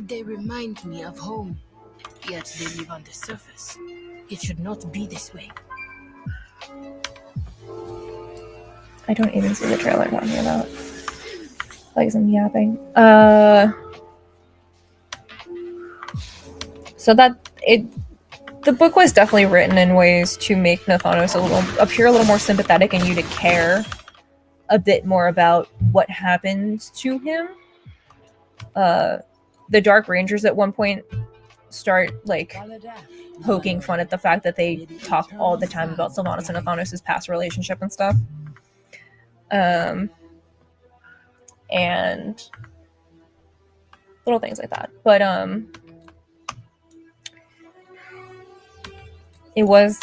they remind me of home, yet they live on the surface. It should not be this way. I don't even see the trailer talking about. Like some yapping. So the book was definitely written in ways to make Nathanos appear a little more sympathetic, and you to care a bit more about what happened to him. The Dark Rangers at one point start like poking fun at the fact that they talk all the time about Sylvanas and Nathanos' past relationship and stuff. And little things like that. But it was,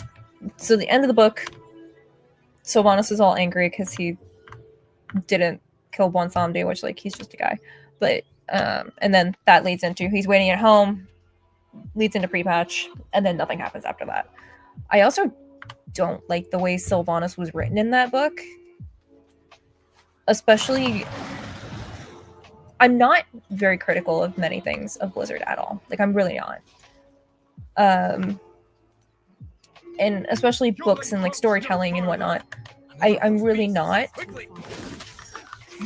so the end of the book, Sylvanas is all angry because he didn't kill Bonsomdi, which like he's just a guy. But and then that leads into he's waiting at home, leads into pre-patch, and then nothing happens after that. I also don't like the way Sylvanas was written in that book. Especially, I'm not very critical of many things of Blizzard at all. Like, I'm really not. And especially books and like storytelling and whatnot. I'm really not.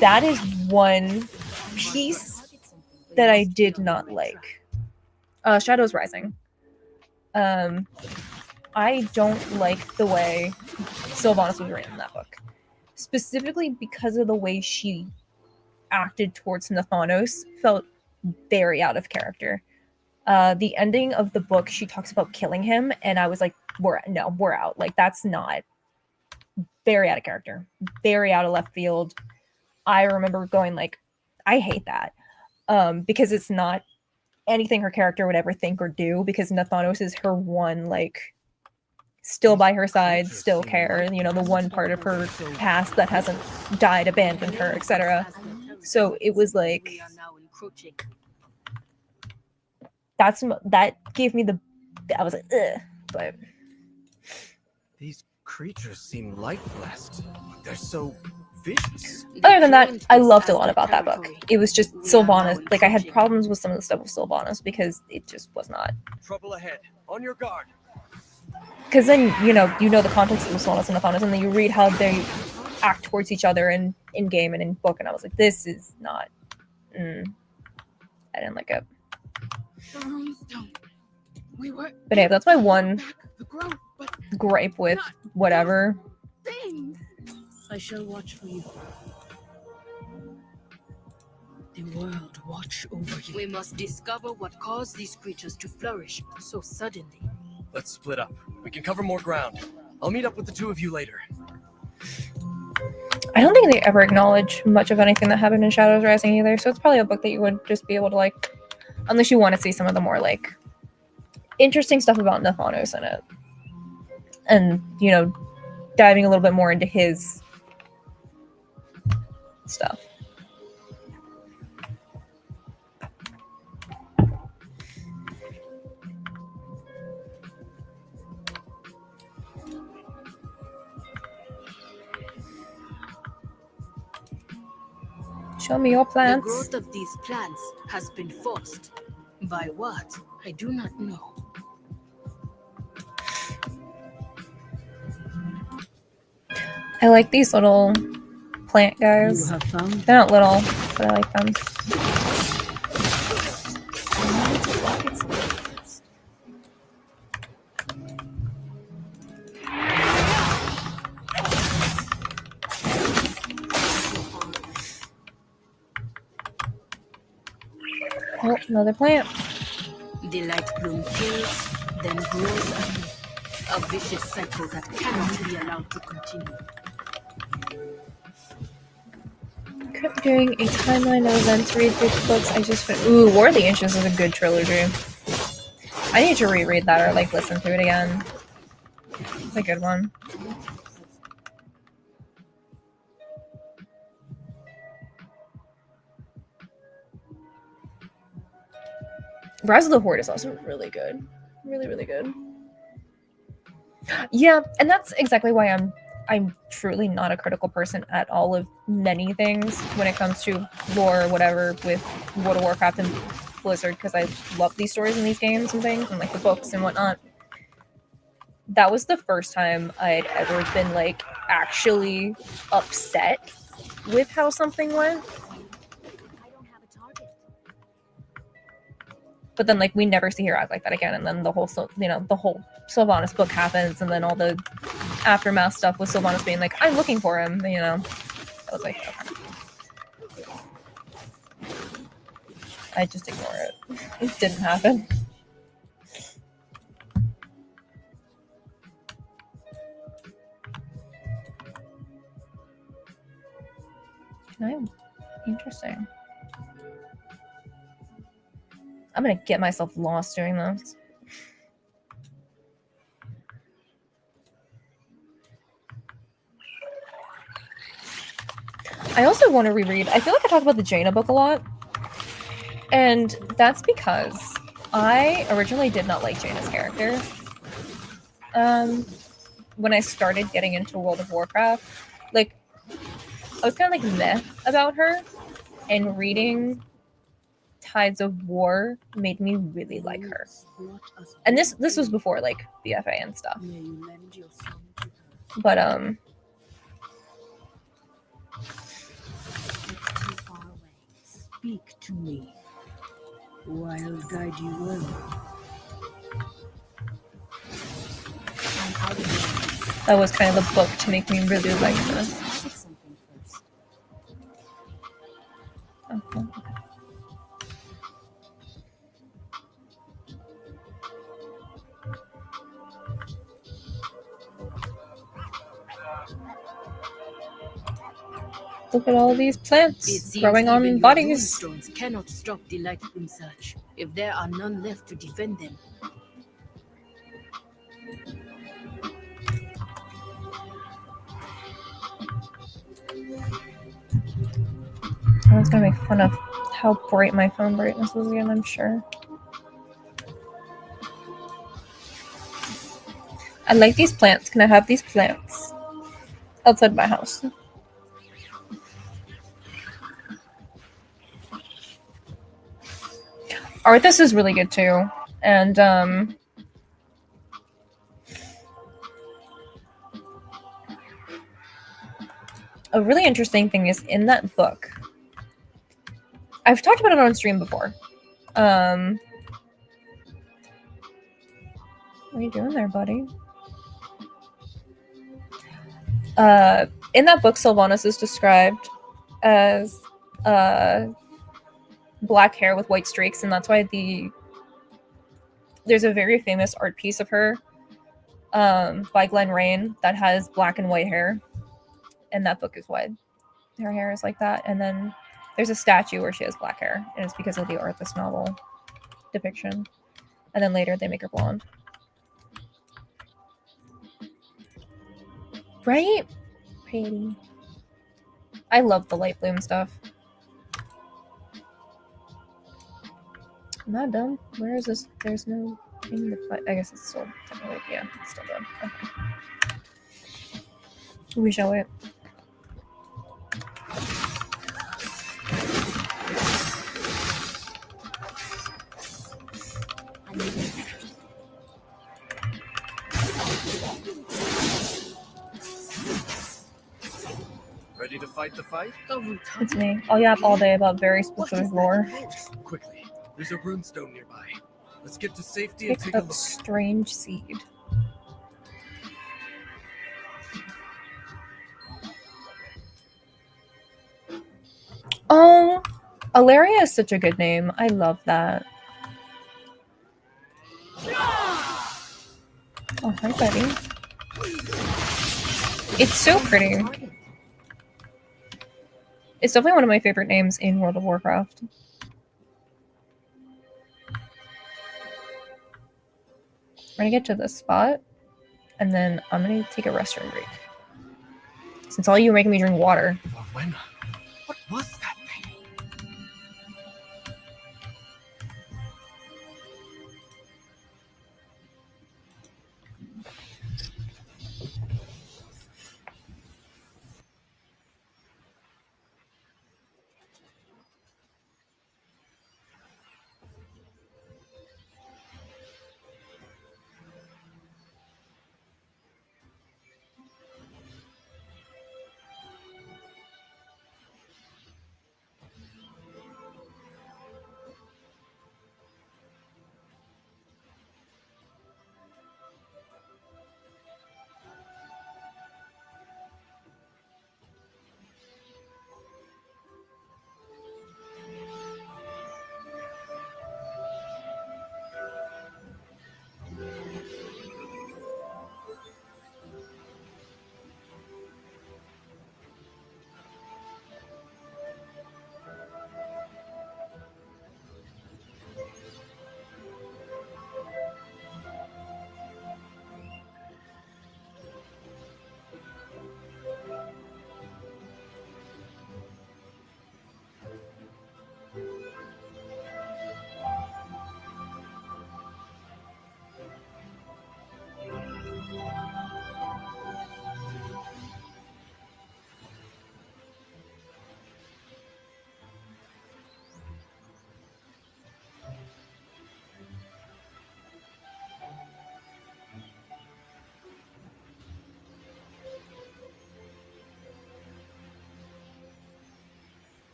That is one piece that I did not like. Shadows Rising. I don't like the way Sylvanas was written in that book. Specifically because of the way she acted towards Nathanos felt very out of character. The ending of the book, she talks about killing him, and I was like, we're out. Like, that's not very out of character, very out of left field. I remember going like, I hate that. Because it's not anything her character would ever think or do, because Nathanos is her one, like, still by her side, still care, you know, the one part of her past that hasn't died, abandoned her, etc. So it was like, that gave me I was like, ugh. But These creatures seem light blessed. They're so vicious. other than that, I loved a lot about that book. It was just Sylvanas. Like, I had problems with some of the stuff with Sylvanas because it just was not. Trouble ahead. On your guard. Because then, you know the context of Sylvanas and Nathanos, and then you read how they act towards each other in game and in book, and I was like, this is not. I didn't like it. But hey, that's my one gripe with whatever. I shall watch for you. The world watch over you. We must discover what caused these creatures to flourish so suddenly. Let's split up. We can cover more ground. I'll meet up with the two of you later. I don't think they ever acknowledge much of anything that happened in Shadows Rising either, so it's probably a book that you would just be able to like, unless you want to see some of the more like interesting stuff about Nathanos in it. And, you know, diving a little bit more into his stuff. Show me your The plants. growth of these plants has been forced. By what? I do not know. I like these little plant guys. You have found They're not little, but I like them. Oh, another plant. the light bloom kills, then grows anew. A vicious cycle that cannot be allowed to continue. Kept doing a timeline of events, read through the books. I just ooh, War of the Ancients is a good trilogy. I need to reread that or like listen to it again. It's a good one. Rise of the Horde is also really good. Really, really good. Yeah, and that's exactly why I'm truly not a critical person at all of many things when it comes to lore or whatever with World of Warcraft and Blizzard, because I love these stories in these games and things and like the books and whatnot. That was the first time I'd ever been like actually upset with how something went. But then, like, we never see her act like that again. And then the whole Sylvanas book happens, and then all the aftermath stuff with Sylvanas being like, "I'm looking for him," you know. I was like, okay. I just ignore it. It didn't happen. Interesting. I'm gonna get myself lost doing this. I also want to reread. I feel like I talk about the Jaina book a lot, and that's because I originally did not like Jaina's character. When I started getting into World of Warcraft, like I was kind of like meh about her, and reading Tides of War made me really like her. And this was before like BFA and stuff. But Speak to me. I'll guide you well. that was kind of the book to make me really like her. Okay. Look at all these It plants seems growing even on your bodies. stones cannot stop the light from such, if there are none left to defend them. I was gonna make fun of how bright my phone brightness is again, I'm sure. I like these plants. Can I have these plants outside my house? Arthas is really good too. And a really interesting thing is in that book. I've talked about it on stream before. What are you doing there, buddy? In that book, Sylvanas is described as black hair with white streaks, and that's why there's a very famous art piece of her by Glen Rain that has black and white hair, and that book is why her hair is like that. And then there's a statue where she has black hair, and it's because of the Arthas novel depiction. And then later they make her blonde. Right? Pretty. I love the light bloom stuff. I'm not done. Where is this? There's no thing to fight. I guess it's still technically, yeah, it's still done. Okay. We shall wait. Ready to fight the fight? It's me. I'll yap all day about very specific lore. Quickly, there's a runestone nearby. Let's get to safety and Pick take a up look. strange seed. Oh, Alaria is such a good name. I love that. Oh, hi, buddy. It's so pretty. It's definitely one of my favorite names in World of Warcraft. We're gonna get to this spot, and then I'm gonna take a restroom break. Since all you are making me drink water. When? What was that thing?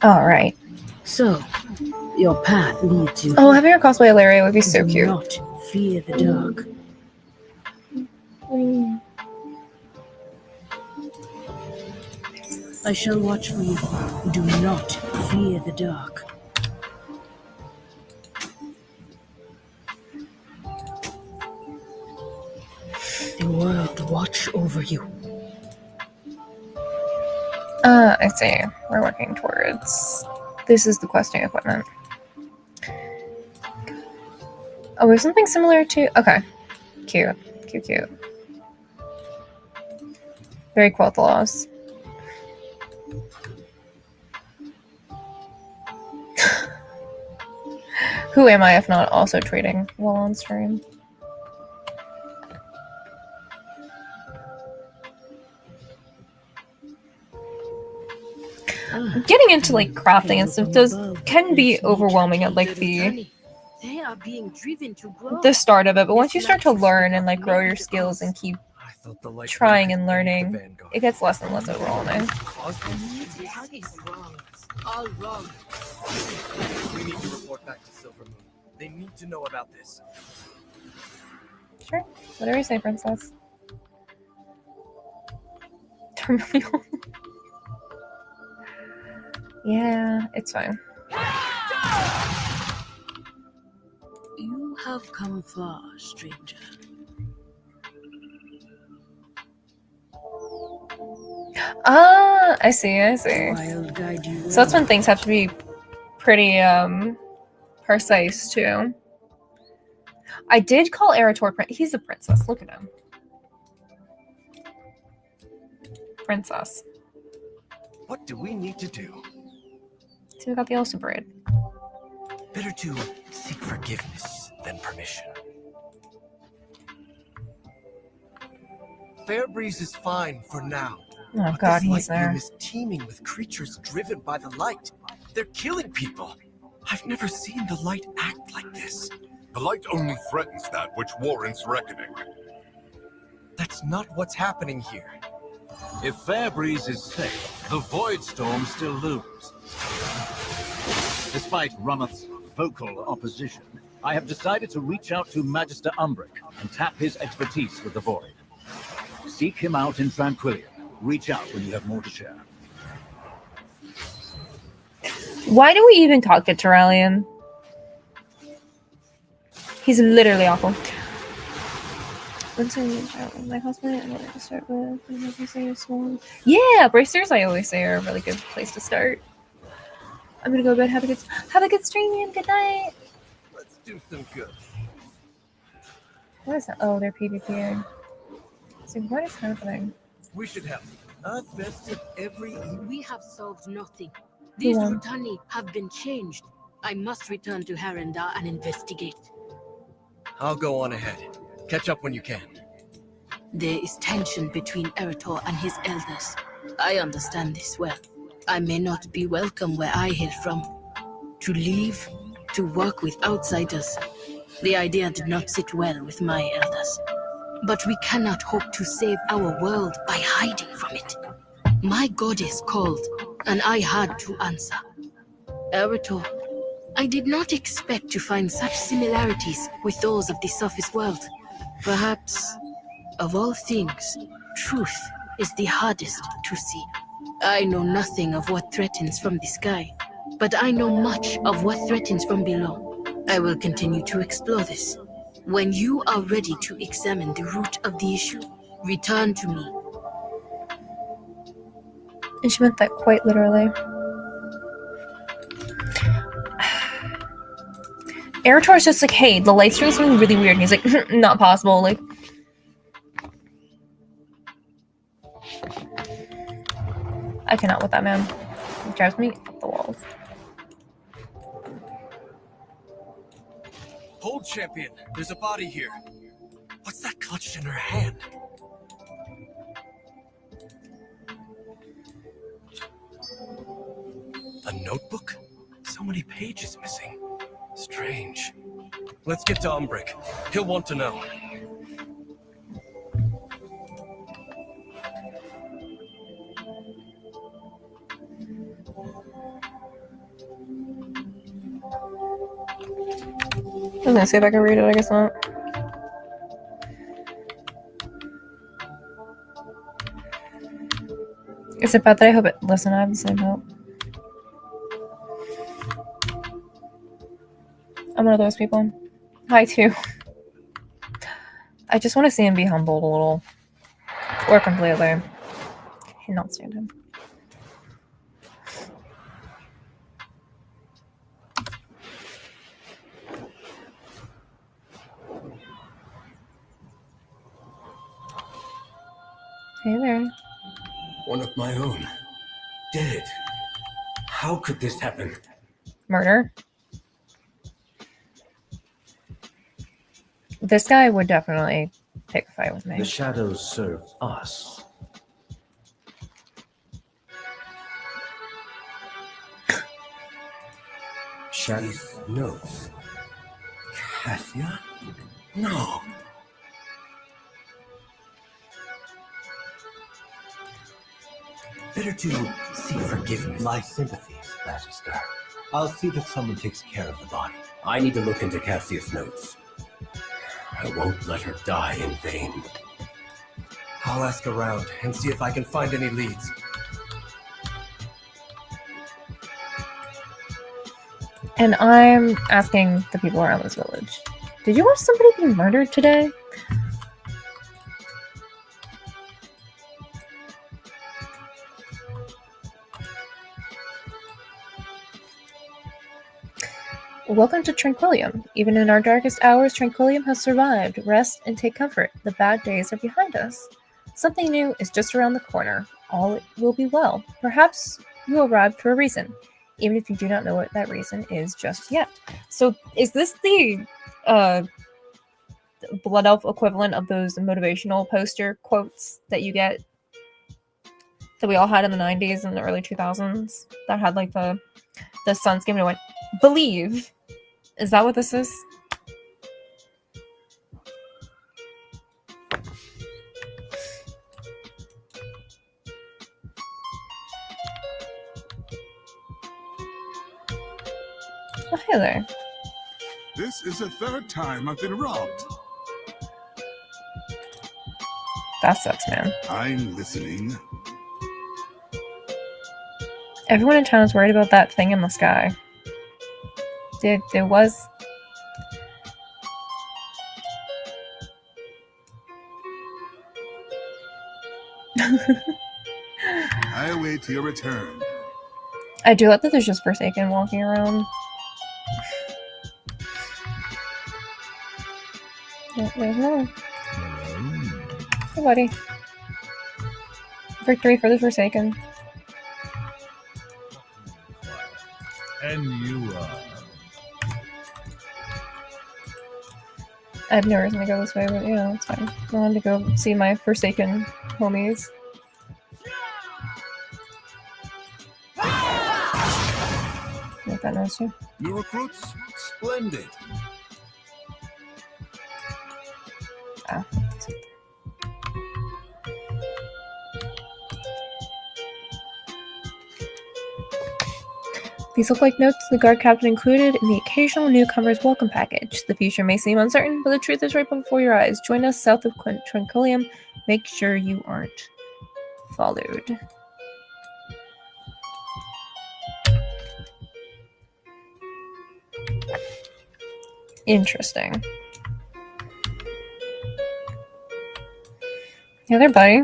All right. So, your path leads you. Oh, having her cosplay Larry would be so Do cute. not fear the dark. I shall watch for you. Do not fear the dark. The world watch over you. I see. We're working towards. This is the questing equipment. Oh, we have something similar to. Okay. Cute. Cute, cute. Very cool with the laws. Who am I if not also trading while on stream? Getting into like crafting and stuff can be overwhelming at like the They are being driven to grow. start of it, but once you start to learn and like grow your skills and keep I thought the light trying blade and could aid the learning, Vanguard. it gets less and less overwhelming. That is wrong. All wrong. We need to report back to Silver Moon. They need to know about this. Sure. Whatever you say, princess. Terminal. Yeah, it's fine. You have come far, stranger. Ah, I see, I see. I'll guide you. So that's when things have to be pretty precise too. I did call Erator he's a princess. Look at him. Princess. What do we need to do? So we got the Elsa braid. Better to seek forgiveness than permission. Fairbreeze is fine for now. Oh But god, this he's light bloom there. is teeming with creatures driven by the light. They're killing people. I've never seen the light act like this. The light only threatens that which warrants reckoning. That's not what's happening here. If Fairbreeze is safe, the Void Storm still looms. Despite Rummoth's vocal opposition, I have decided to reach out to Magister Umbric and tap his expertise with the Void. Seek him out in Tranquilia. Reach out when you have more to share. Why do we even talk to Terralion? He's literally awful. My husband, and what to start with. Yeah, bracers I always say are a really good place to start. I'm gonna go to bed. Have a good stream and good night. Let's do some good. What is that? Oh, they're PvPing. So what is happening? We should help. I've bested every evil. We have solved nothing. These won? Rutani have been changed. I must return to Harenda and investigate. I'll go on ahead. Catch up when you can. There is tension between Erator and his elders. I understand this well. I may not be welcome where I hail from. To leave, to work with outsiders, the idea did not sit well with my elders. But we cannot hope to save our world by hiding from it. My goddess called, and I had to answer. Erator, I did not expect to find such similarities with those of the surface world. Perhaps, of all things, truth is the hardest to see. I know nothing of what threatens from the sky, but I know much of what threatens from below. I will continue to explore this. When you are ready to examine the root of the issue, return to me. And she meant that quite literally. Erator's just like, hey, the light's doing something really weird. And he's like, not possible. Like, I cannot with that man. He drives me up the walls. Hold, champion. There's a body here. What's that clutched in her hand? A notebook? So many pages missing. Strange. Let's get to Umbrick. He'll want to know. I was gonna see if I can read it, I guess not. Is it bad that I hope it? Listen, I have the same hope. I'm one of those people. Hi, too. I just want to see him be humbled a little. Or completely. I cannot stand him. Hey there. One of my own. Dead. How could this happen? Murder. This guy would definitely pick a fight with me. The shadows serve us. Shadow's notes. Cassia? No. Better to seek forgiveness. My sympathies, Magister. I'll see that someone takes care of the body. I need to look into Cassia's notes. I won't let her die in vain. I'll ask around and see if I can find any leads. And I'm asking the people around this village. Did you watch somebody being murdered today? Welcome to Tranquillium. Even in our darkest hours, Tranquillium has survived. Rest and take comfort. The bad days are behind us. Something new is just around the corner. All will be well. Perhaps you arrived for a reason, even if you do not know what that reason is just yet. So is this the Blood Elf equivalent of those motivational poster quotes that you get that we all had in the 90s and the early 2000s that had like the sun scheme and it went, believe. Is that what this is? Oh, hey there. This is the third time I've been robbed. That sucks, man. I'm listening. Everyone in town is worried about that thing in the sky. There was... I await your return. I do like that there's just Forsaken walking around. Yeah, there's no. Hey, buddy. Victory for the Forsaken. And you I have no reason to go this way, but yeah, it's fine. I wanted to go see my Forsaken homies. take that notice too. New recruits? Splendid. Ah. These look like notes the guard captain included in the occasional newcomer's welcome package. The future may seem uncertain, but the truth is right before your eyes. Join us south of Tranquillium. Make sure you aren't followed. Interesting. Yeah, there, buddy.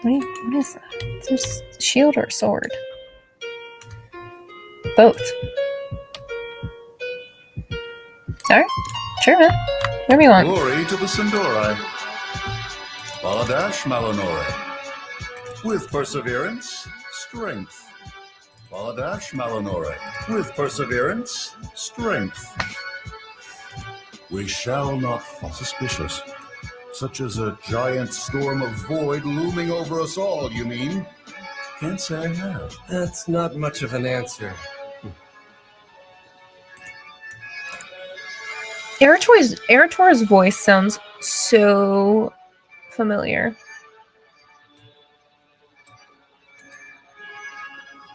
What is that? Is this a shield or a sword? Both. Sorry? Sure, man. Whatever you want. Glory to the Sindori. Baladash Malonore. With perseverance, strength. Baladash Malonore. With perseverance, strength. We shall not fall suspicious. Such as a giant storm of void looming over us all, you mean? Can't say I have. That's not much of an answer. Erator's voice sounds so familiar.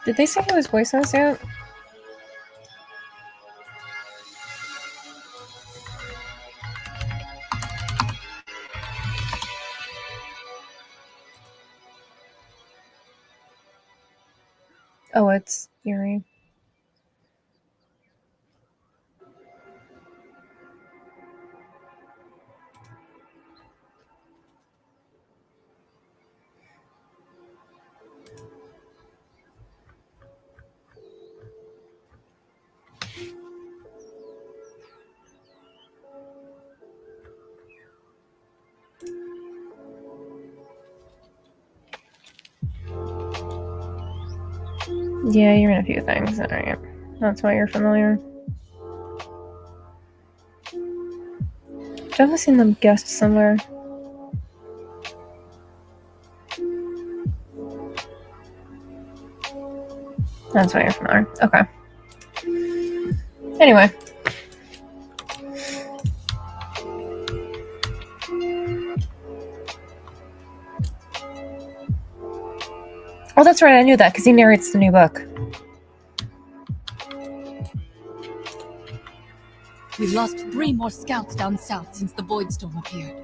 Did they say who his voice was yet? Oh, it's Yuri. Yeah, you're in a few things. Alright. That's why you're familiar. I've definitely seen them guest somewhere. That's why you're familiar. Okay. Anyway. Oh, that's right. I knew that because he narrates the new book. We've lost 3 more scouts down south since the Void Storm appeared.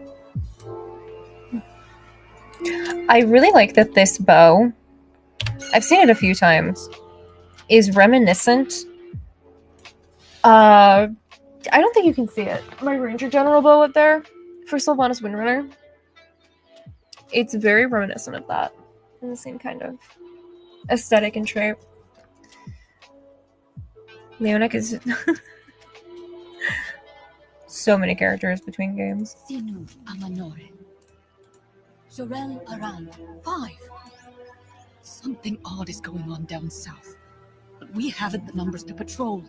I really like that this bow, I've seen it a few times, is reminiscent. I don't think you can see it. My Ranger General bow up there for Sylvanas Windrunner. It's very reminiscent of that. In the same kind of aesthetic and trait. Leonic is so many characters between games. Sinu Amanore. Jorel Aran. 5. Something odd is going on down south. But we haven't the numbers to patrol.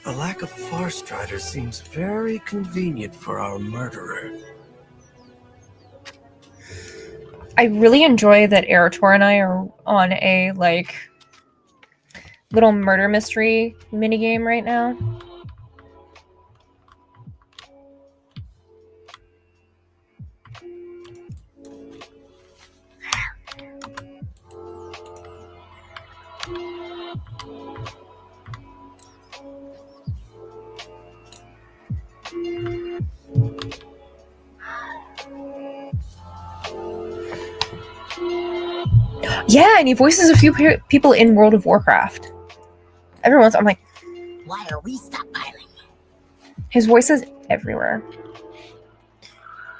The lack of Farstriders seems very convenient for our murderer. I really enjoy that Erator and I are on a little murder mystery minigame right now. Yeah, and he voices a few people in World of Warcraft. Every once I'm like, Why are we stockpiling? his voice is everywhere.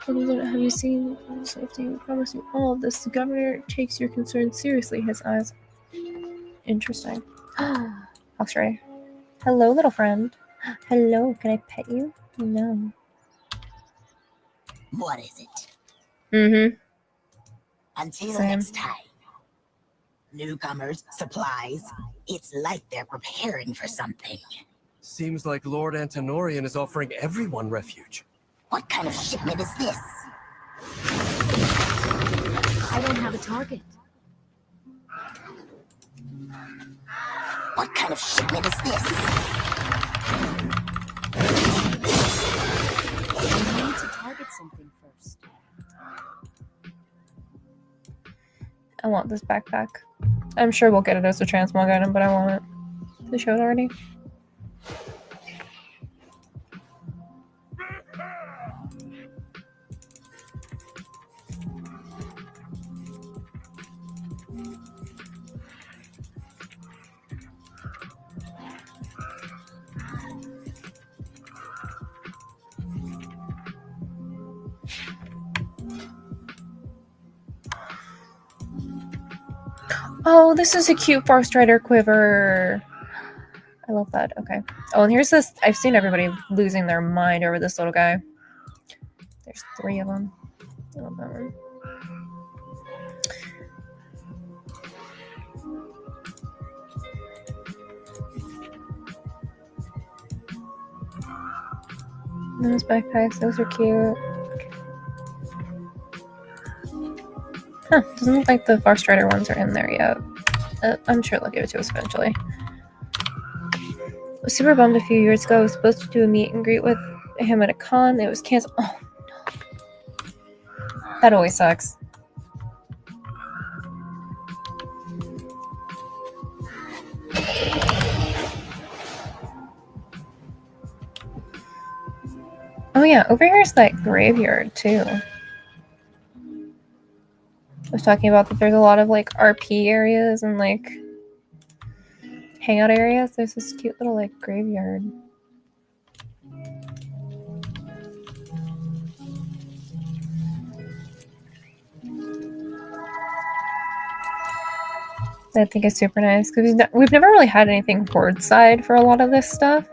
Have you seen safety? We promise you all of this. The governor takes your concerns seriously. His eyes. Interesting. Oxray. Hello, little friend. Hello, can I pet you? No. What is it? Mm-hmm. Until Same. next time. Newcomers, supplies. It's like they're preparing for something. Seems like Lord Antonorian is offering everyone refuge. What kind of shipment is this? I don't have a target. What kind of shipment is this? I need to target something first. I want this backpack. I'm sure we'll get it as a transmog item, but I want it. They showed already. Oh, this is a cute Far Strider quiver. I love that. Okay. Oh, and here's this. I've seen everybody losing their mind over this little guy. There's 3 of them. I love that one. Those backpacks, those are cute. Huh, doesn't look like the Far Strider ones are in there yet. I'm sure they'll give it to us eventually. I was super bummed a few years ago. I was supposed to do a meet and greet with him at a con. It was canceled. Oh, no. That always sucks. Oh yeah, over here is that graveyard too. I was talking about that there's a lot of like RP areas and like hangout areas. There's this cute little like graveyard. I think it's super nice because we've never really had anything horde side for a lot of this stuff.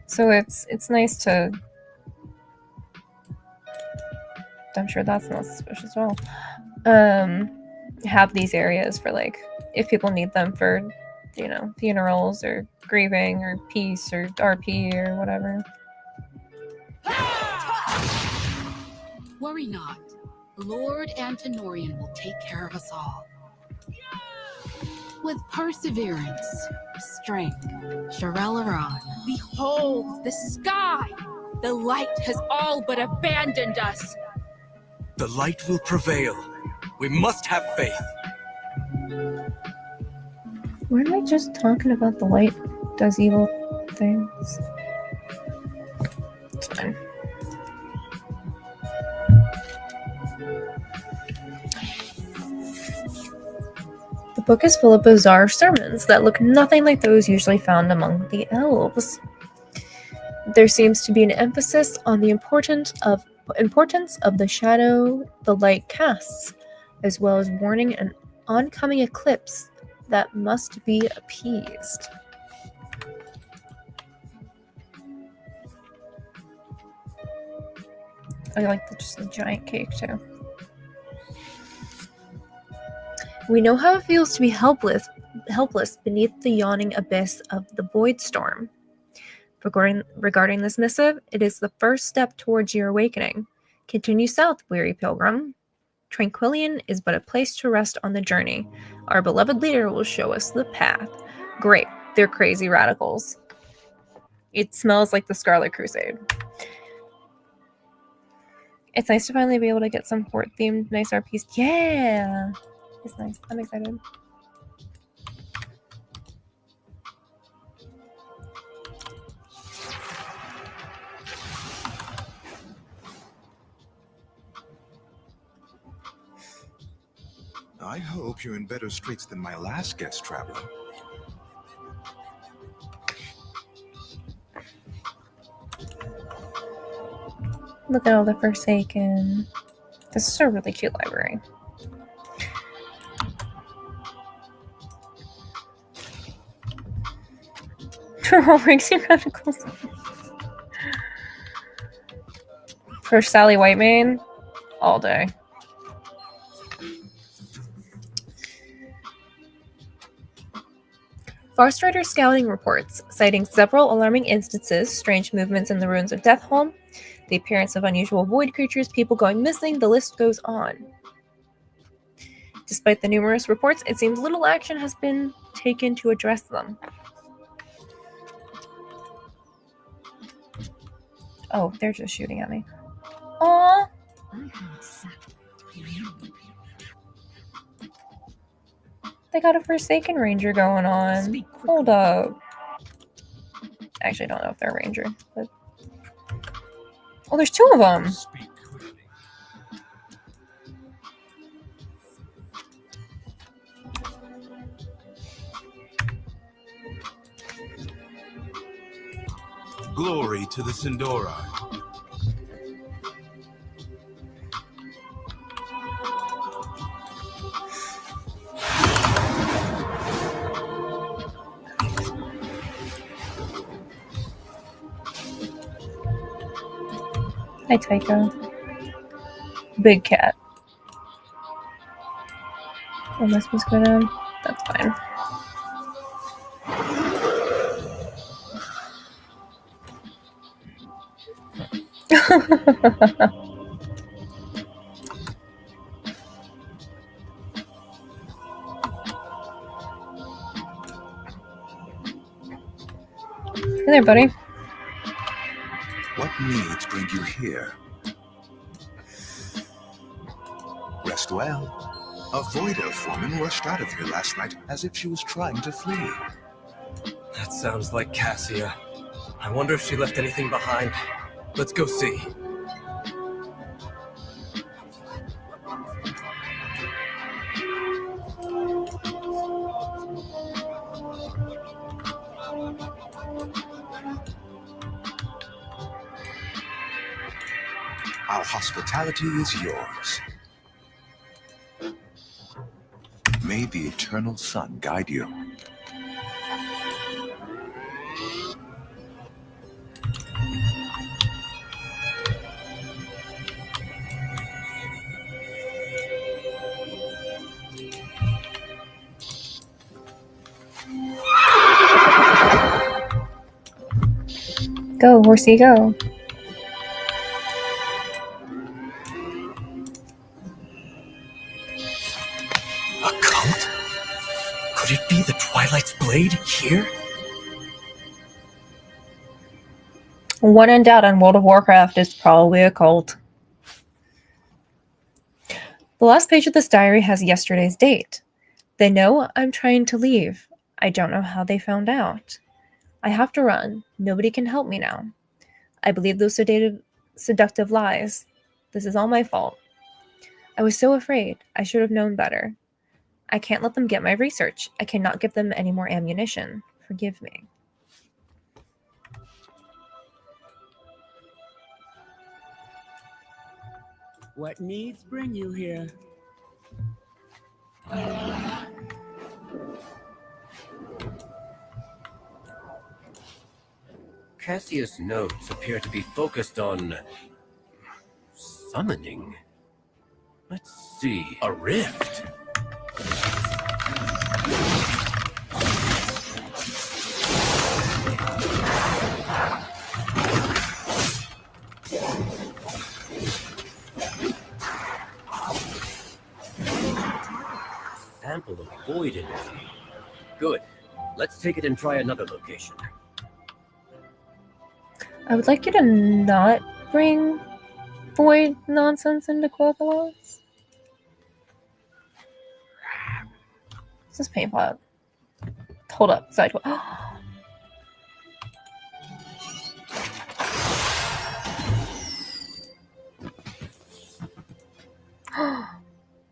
So it's nice to. I'm sure that's not suspicious at all. Have these areas for like if people need them for, you know, funerals or grieving or peace or RP or whatever. Worry not. Lord Antonorian will take care of us all. With perseverance, strength, Sharelaran. Behold the sky! The light has all but abandoned us. The light will prevail. We must have faith. Weren't we just talking about the light does evil things? It's fine. The book is full of bizarre sermons that look nothing like those usually found among the elves. There seems to be an emphasis on the importance of the shadow the light casts, as well as warning an oncoming eclipse that must be appeased. I like just the giant cake too. We know how it feels to be helpless beneath the yawning abyss of the void storm. Regarding this missive, it is the first step towards your awakening. Continue south, weary pilgrim. Tranquillian is but a place to rest on the journey. Our beloved leader will show us the path. Great, they're crazy radicals. It smells like the Scarlet Crusade. It's nice to finally be able to get some Horde-themed nice RPs. Yeah! It's nice. I'm excited. I hope you're in better straits than my last guest traveler. Look at all the Forsaken. This is a really cute library. Rigsy Radicals. For Sally Whitemane, all day. Farstrider scouting reports, citing several alarming instances, strange movements in the ruins of Deathholm, the appearance of unusual void creatures, people going missing, the list goes on. Despite the numerous reports, it seems little action has been taken to address them. Oh, they're just shooting at me. Aww. They got a Forsaken Ranger going on. Hold up. Actually, I don't know if they're a Ranger, but... Oh, there's two of them! Glory to the Sindora. Hi, Tycho. Big cat. Oh, am I supposed to go down? That's fine. Hey there, buddy. What needs bring you here? Rest well. A Voida woman rushed out of here last night as if she was trying to flee. That sounds like Cassia. I wonder if she left anything behind. Let's go see. Our hospitality is yours. May the eternal sun guide you. Go, horsey, go. A cult? Could it be the Twilight's Blade here? When in doubt on World of Warcraft, it's probably a cult. The last page of this diary has yesterday's date. They know I'm trying to leave. I don't know how they found out. I have to run. Nobody can help me now. I believe those seductive lies. This is all my fault. I was so afraid. I should have known better. I can't let them get my research. I cannot give them any more ammunition. Forgive me. What needs bring you here? Cassius' notes appear to be focused on summoning. Let's see. A rift. Sample of void energy. Good. Let's take it and try another location. I would like you to not bring void nonsense into Quapalos. What's this paint pot? Hold up, side.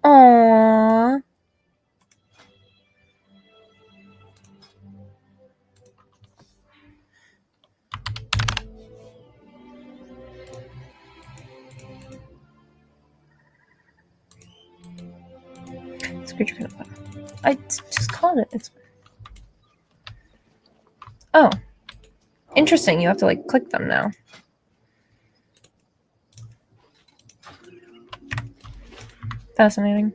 Aww. I just called it. It's... Oh. Interesting. You have to like click them now. Fascinating.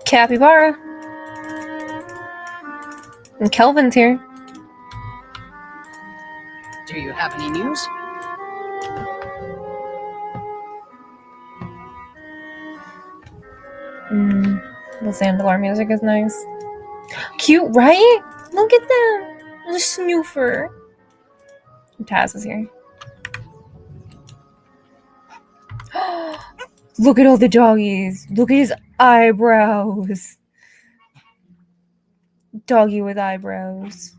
Capybara. And Kelvin's here. Do you have any news? The Zandalar music is nice. Cute, right? Look at them. The snoofer. Taz is here. Look at all the doggies. Look at his eyebrows. Doggy with eyebrows.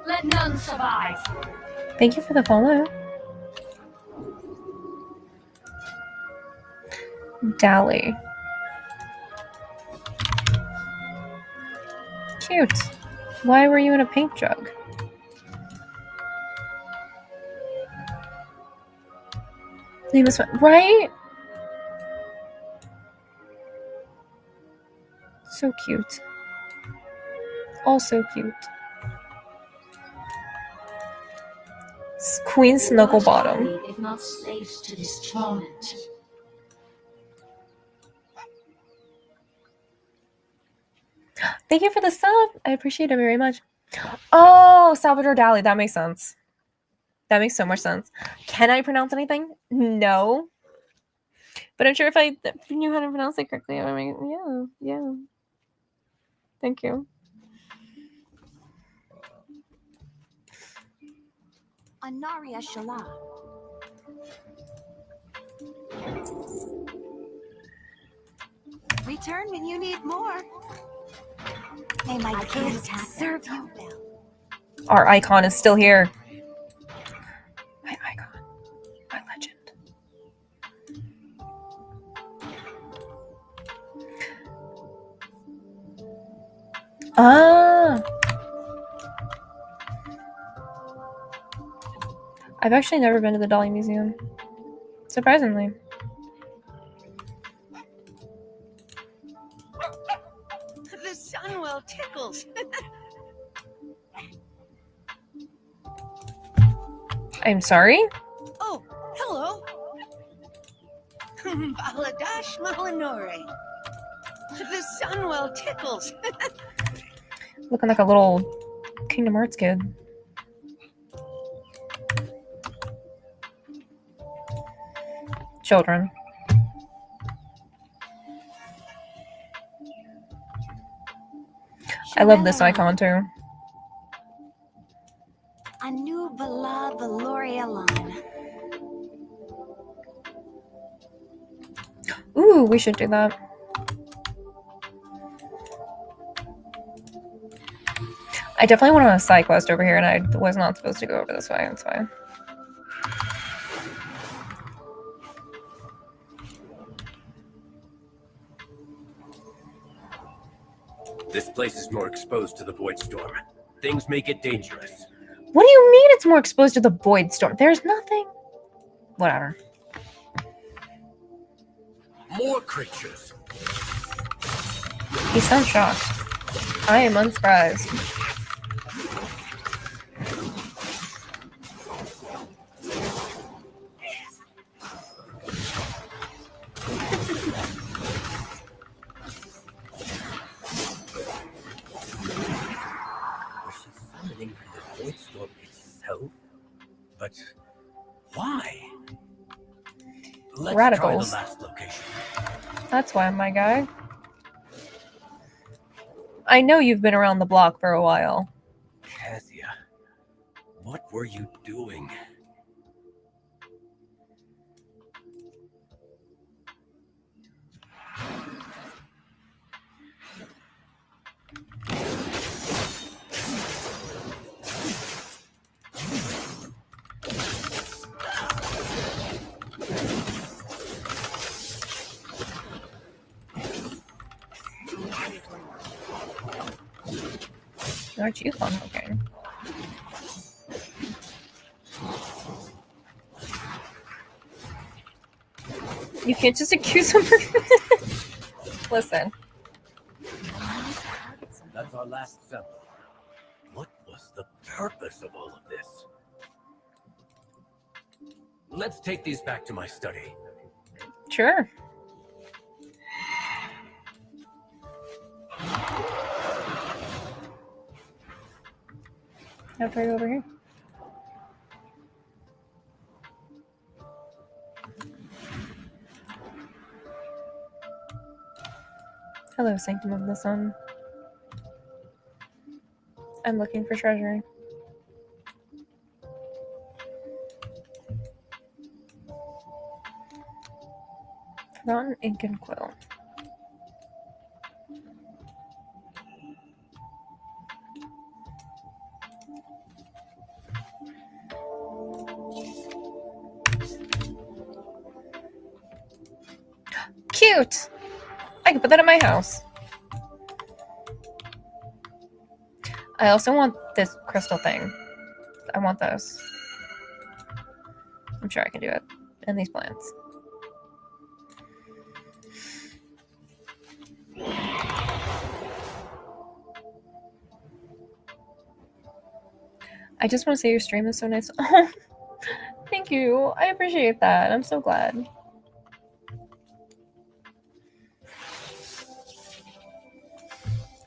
Let none survive. Thank you for the follow. Dally. Cute. Why were you in a paint jug? Name is right? So cute. Also cute. Queen Snugglebottom. If not slaves to this torment. Thank you for the sub. I appreciate it very much. Oh, Salvador Dali. That makes sense. That makes so much sense. Can I pronounce anything? No. But I'm sure if I knew how to pronounce it correctly, I would make it. Yeah. Thank you. Anaria Shala. Return when you need more. May my kids serve you well. Our icon is still here. My icon. My legend. Ah. I've actually never been to the Dolly Museum. Surprisingly. The sun well tickles. I'm sorry? Oh, hello. Baladash Malinore. The sun well tickles. Looking like a little Kingdom Hearts kid. Children. I love this icon too. Anu Bala Valorialan. Ooh, we should do that. I definitely went on a side quest over here and I was not supposed to go over this way. That's fine. This place is more exposed to the void storm. Things may get dangerous. What do you mean it's more exposed to the void storm? There's nothing. Whatever. More creatures. He sounds shocked. I am unsurprised. But why? Let's Radicals. try the last location. That's why, my guy. I know you've been around the block for a while. Cassia, what were you doing? Aren't you fun looking? You can't just accuse him. Listen. with our last sample. What was the purpose of all of this? Let's take these back to my study. Sure. How do I go over here? Hello, Sanctum of the Sun. I'm looking for treasure. Forgotten ink and quill. Cute! I can put that in my house. I also want this crystal thing. I want those. I'm sure I can do it. And these plants. I just want to say your stream is so nice. Oh, thank you. I appreciate that. I'm so glad.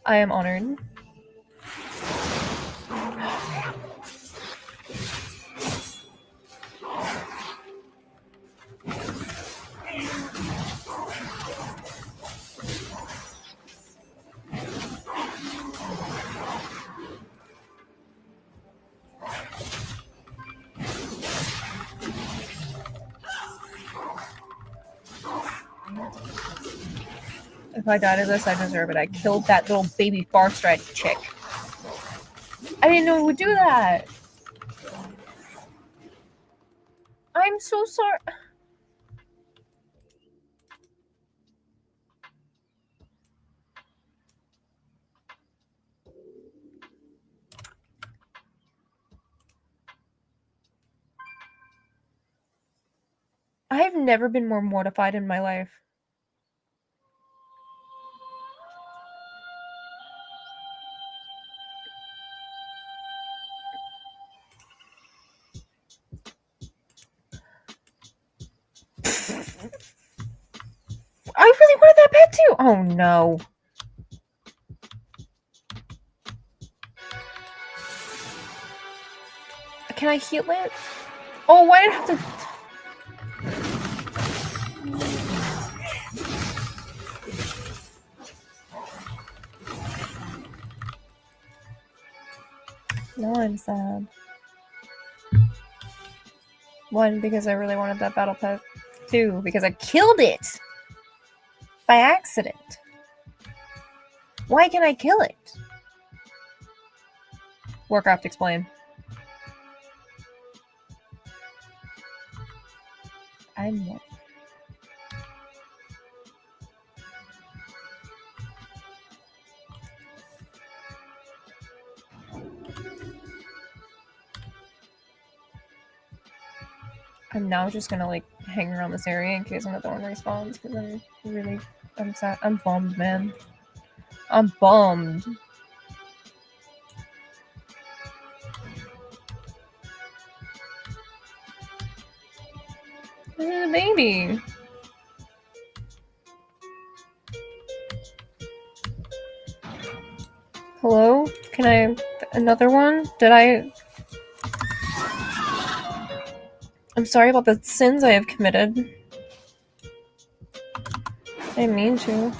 I am honored. If I died of this, I deserve it. I killed that little baby Farstride chick. I didn't know it would do that. I'm so sorry. I've never been more mortified in my life. I really wanted that pet too. Oh no. Can I heal it? Oh, why did I have to... No, I'm sad. One, because I really wanted that battle pet. Two, because I killed it by accident. Why can I kill it? Warcraft, explain. I'm not. I'm now just gonna like hang around this area in case another one respawns because I'm sad. I'm bummed, man. I'm bummed. This is a baby. Hello? Can I... Another one? Did I... I'm sorry about the sins I have committed. I didn't mean to.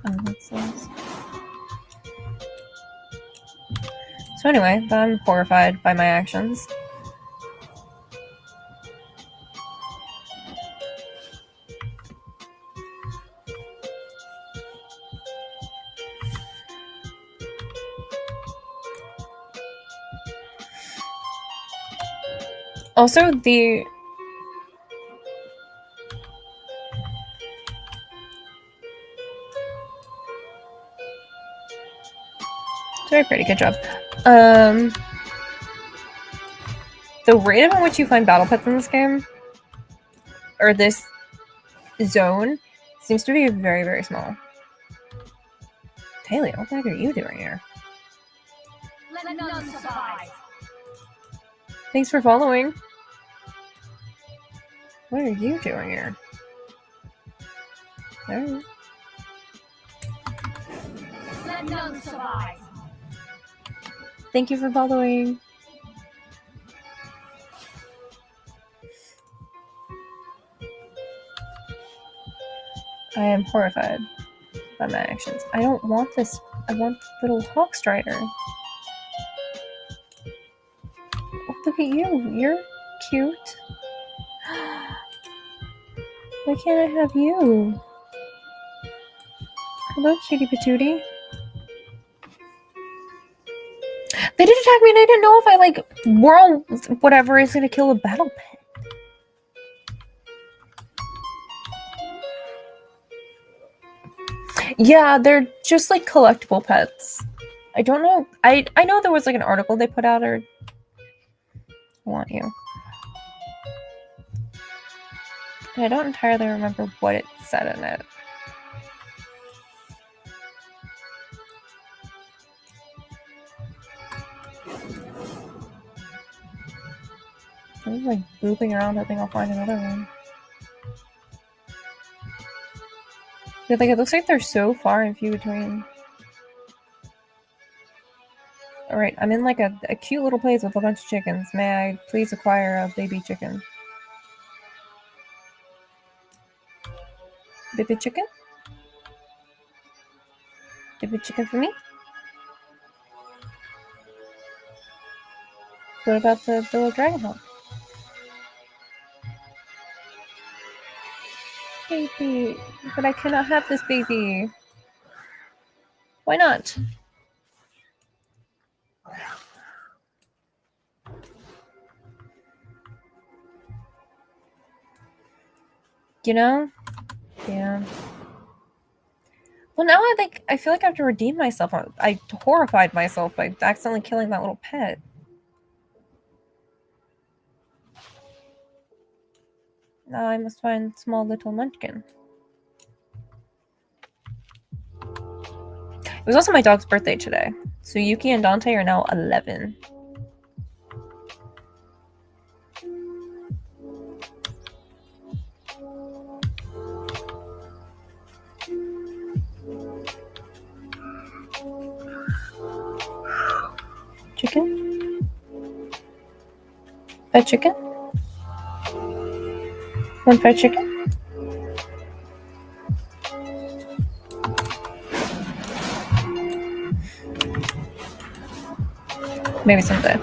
Oh, that's nice. So anyway, I'm horrified by my actions. Also, the... Very pretty, good job. The rate at which you find battle pets in this game, or this zone seems to be very, very small. Talia, what the heck are you doing here? Let none survive. Thanks for following. What are you doing here? Alright. Let none survive. Thank you for following. I am horrified by my actions. I don't want this. I want little hawk strider. Oh, look at you. You're cute. Why can't I have you? Hello, cutie patootie. They did attack me and I didn't know if I whirl whatever is gonna kill a battle pet. Yeah, they're just like collectible pets. I don't know. I know there was like an article they put out, or I want you. And I don't entirely remember what it said in it. I'm just like booping around hoping I'll find another one. Yeah, like it looks like they're so far and few between. Alright, I'm in like a cute little place with a bunch of chickens. May I please acquire a baby chicken? Baby chicken? Baby chicken for me? What about the little dragon hawk? Baby, but I cannot have this baby. Why not? You know? Yeah. Well, now I feel like I have to redeem myself. I horrified myself by accidentally killing that little pet. Now I must find small little munchkin. It was also my dog's birthday today. So Yuki and Dante are now 11. Chicken? Fried chicken? One fried chicken? Maybe someday.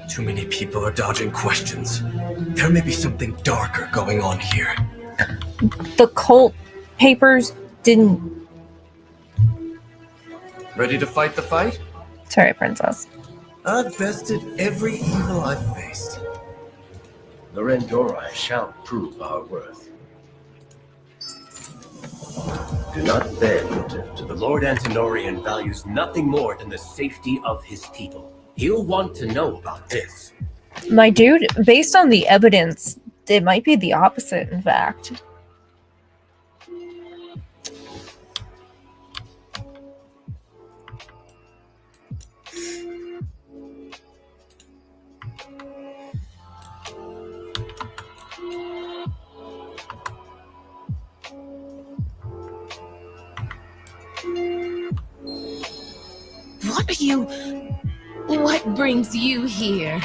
Too many people are dodging questions. There may be something darker going on here. The cult papers didn't... Ready to fight the fight? Sorry, princess. I've bested every evil I've faced. The Rendorai shall prove our worth. Do not bend to the Lord Antinorian values nothing more than the safety of his people. He'll want to know about this. My dude, based on the evidence, it might be the opposite, in fact. What are you... What brings you here?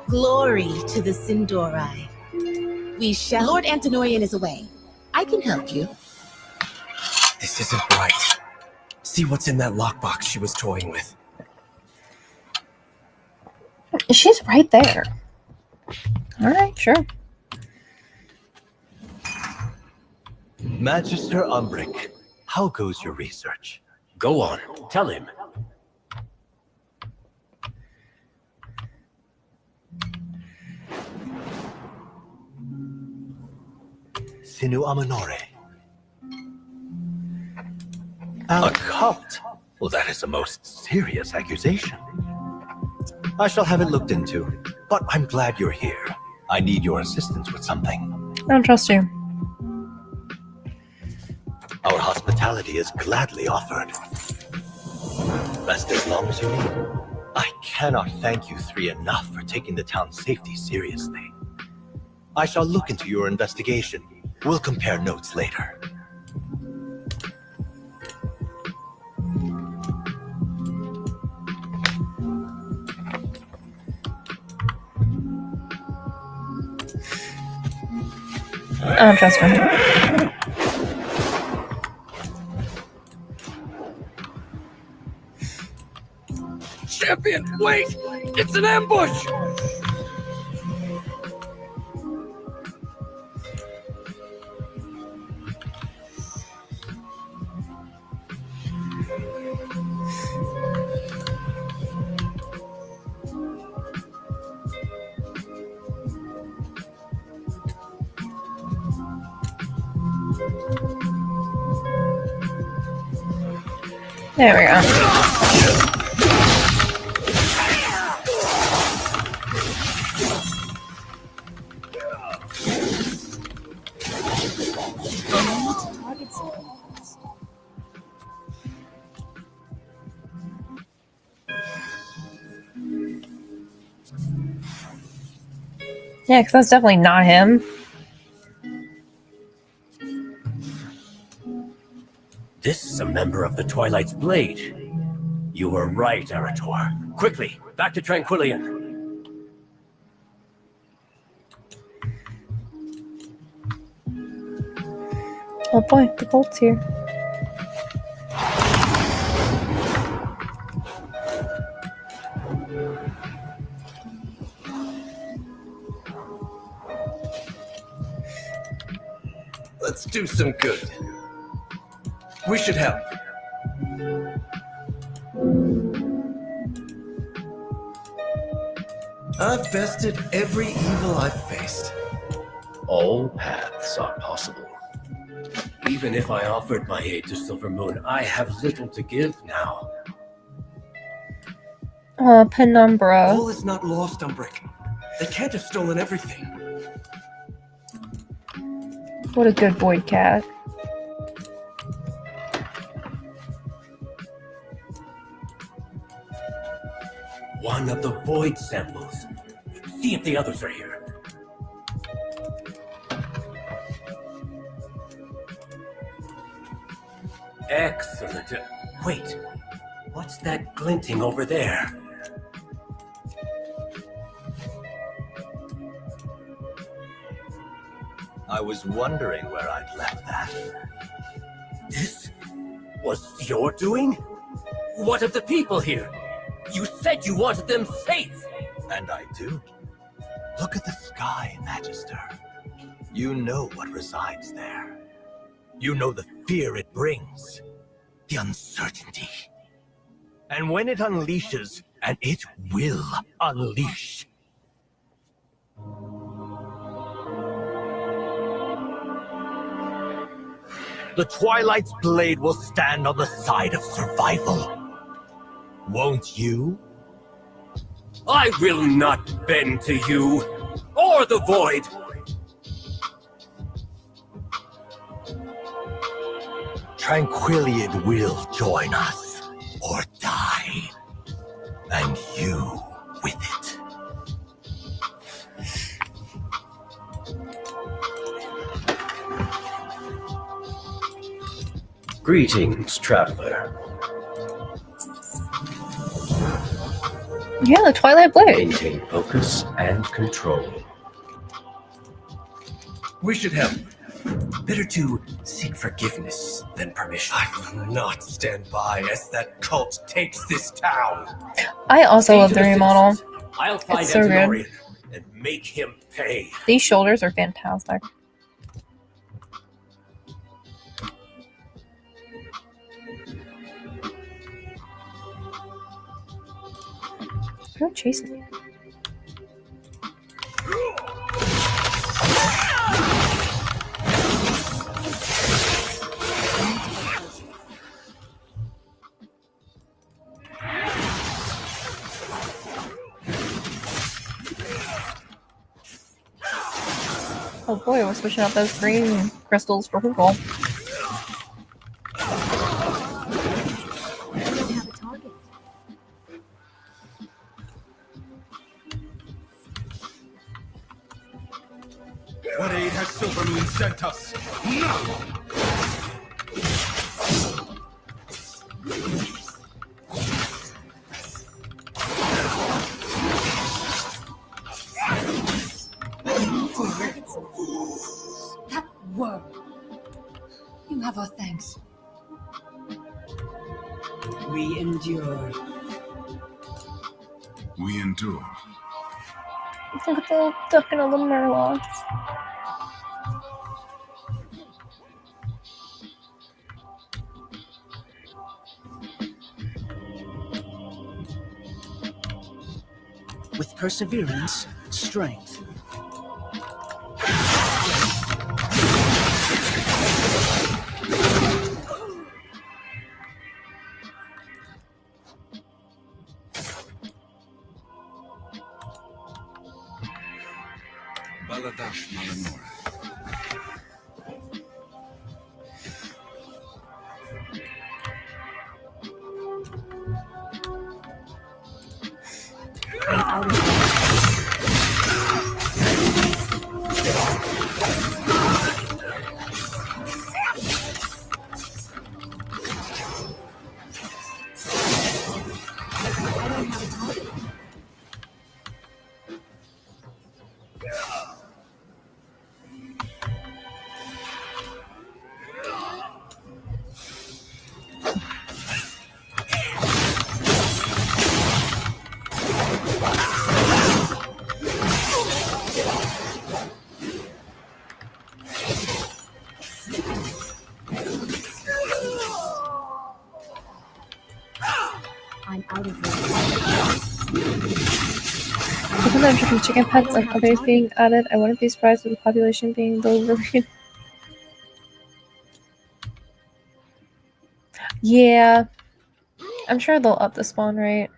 Glory to the Sindorai. We shall... Lord Antinorian is away. I can help you. This isn't right. See what's in that lockbox she was toying with. She's right there. All right, sure. Magister Umbric, how goes your research? Go on, tell him. Sinu Amanore. A cult? Well, that is a most serious accusation. I shall have it looked into, but I'm glad you're here. I need your assistance with something. I don't trust you. Our hospitality is gladly offered. Rest as long as you need. I cannot thank you three enough for taking the town's safety seriously. I shall look into your investigation. We'll compare notes later. I don't trust her. Champion, wait! It's an ambush! There we go. Yeah, because that's definitely not him. This is a member of the Twilight's Blade. You were right, Arator. Quickly, back to Tranquillian. Oh boy, the Colt's here. Let's do some good. We should help. I've bested every evil I've faced. All paths are possible. Even if I offered my aid to Silver Moon, I have little to give now. Penumbra. All is not lost, Umbric. They can't have stolen everything. What a good void cat. One of the void samples. See if the others are here. Excellent. Wait, what's that glinting over there? I was wondering where I'd left that. This was your doing? What of the people here? You said you wanted them safe! And I do. Look at the sky, Magister. You know what resides there. You know the fear it brings. The uncertainty. And when it unleashes, and it will unleash. The Twilight's Blade will stand on the side of survival. Won't you? I will not bend to you, or the Void! Tranquillian will join us, or die. And you with it. Greetings, traveler. Yeah, the Twilight Blade. Maintain focus and control. We should help. Better to seek forgiveness than permission. I will not stand by as that cult takes this town. I also love the remodel. I'll find It's so good. Antinorian and make him pay. These shoulders are fantastic. Don't chase me. Oh boy, we're switching out those green crystals for purple. What aid has Silvermoon sent us? No! That worm. You have our thanks. We endure. We endure. Look at the little duck and all the murlocs. With perseverance, strength. Baladash Malanora. I'm out of here. Given the interesting chicken pets and others being added, I wouldn't be surprised with the population being delivered. Yeah. I'm sure they'll up the spawn rate.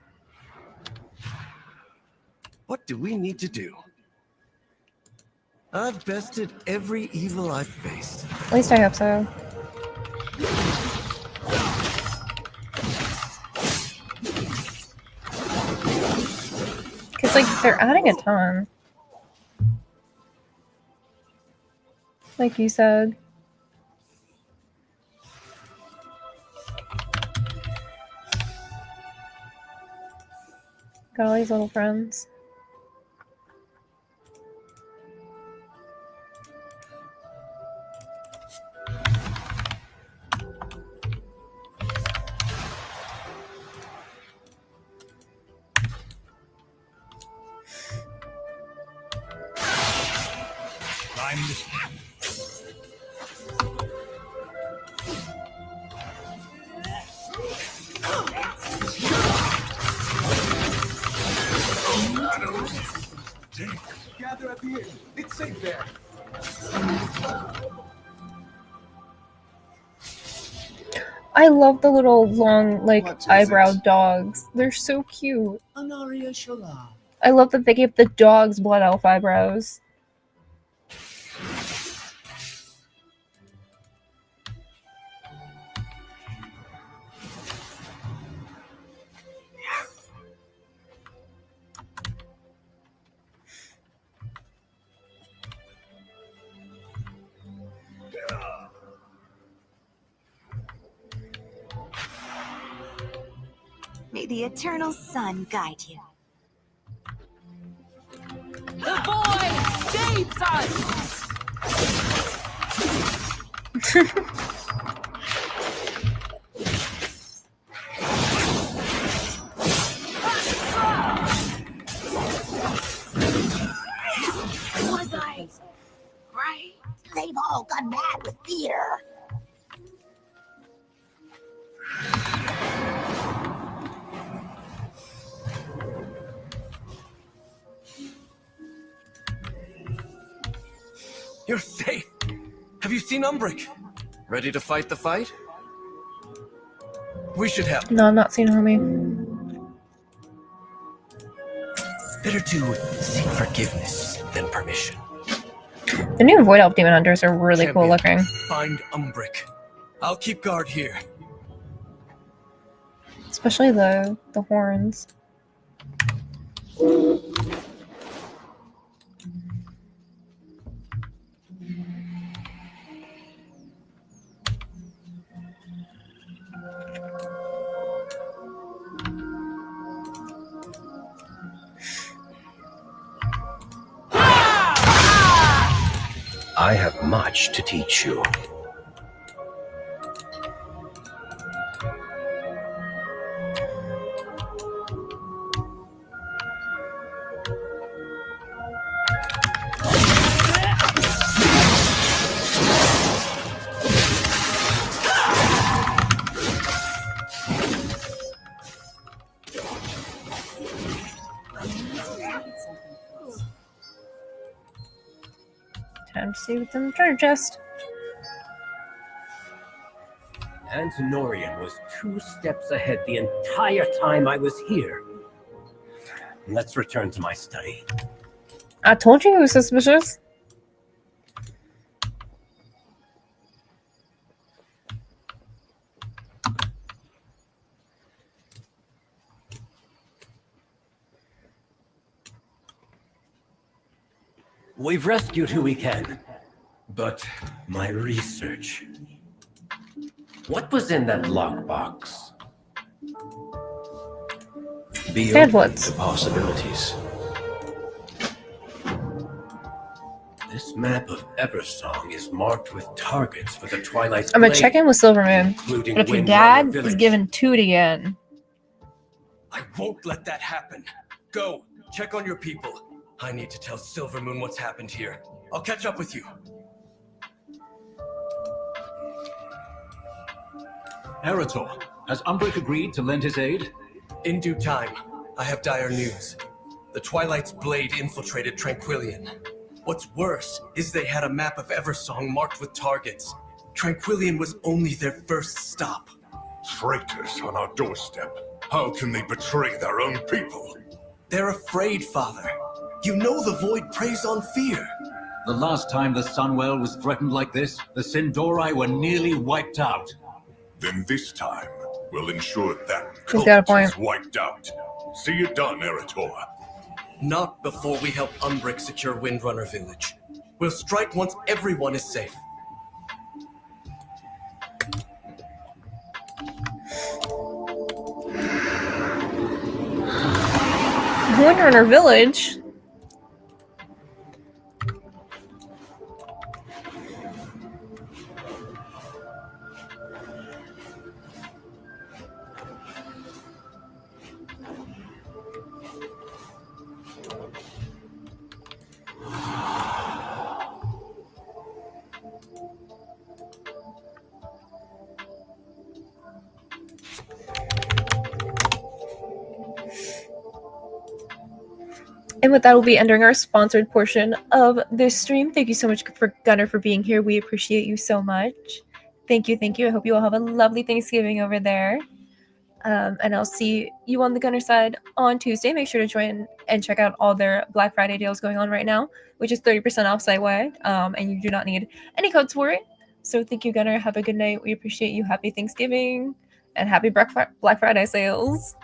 What do we need to do? I've bested every evil I've faced. At least I hope so. Because, like, they're adding a ton. Like you said. Got all these little friends. Gather at the inn. It's safe there. I love the little long, like, What is eyebrow it? dogs. They're so cute. Honoria Shola. I love that they gave the dogs blood elf eyebrows. May the eternal sun guide you. The boy saves us! You're safe. Have you seen Umbric? Ready to fight the fight? We should have. No, I'm not seeing homie. Better to seek forgiveness than permission. The new Void Elf Demon Hunters are really cool looking. Find Umbric. I'll keep guard here. Especially the horns. I have much to teach you. Time to see what's in the treasure chest. Antinorian was 2 steps ahead the entire time I was here. Let's return to my study. I told you he was suspicious. We've rescued who we can. But my research... What was in that lockbox? Be open to possibilities. This map of Eversong is marked with targets for the Twilight's I'm gonna Blade, check in with Silvermoon. including But if your Windrunner dad is Village. given 2 again. I won't let that happen. Go, check on your people. I need to tell Silvermoon what's happened here. I'll catch up with you. Eretor, has Umbric agreed to lend his aid? In due time. I have dire news. The Twilight's Blade infiltrated Tranquillion. What's worse is they had a map of Eversong marked with targets. Tranquillion was only their first stop. Traitors on our doorstep. How can they betray their own people? They're afraid, Father. You know the Void preys on fear. The last time the Sunwell was threatened like this, the Sindori were nearly wiped out. Then this time, we'll ensure that He's got a cult point. is wiped out. See it done, Eretor. Not before we help Umbric secure Windrunner Village. We'll strike once everyone is safe. Windrunner Village? And with that, we'll be ending our sponsored portion of this stream. Thank you so much for Gunner for being here. We appreciate you so much. Thank you, thank you. I hope you all have a lovely Thanksgiving over there. And I'll see you on the Gunner side on Tuesday. Make sure to join and check out all their Black Friday deals going on right now, which is 30% off site-wide. And you do not need any codes for it. So thank you, Gunner. Have a good night. We appreciate you. Happy Thanksgiving and happy Black Friday sales.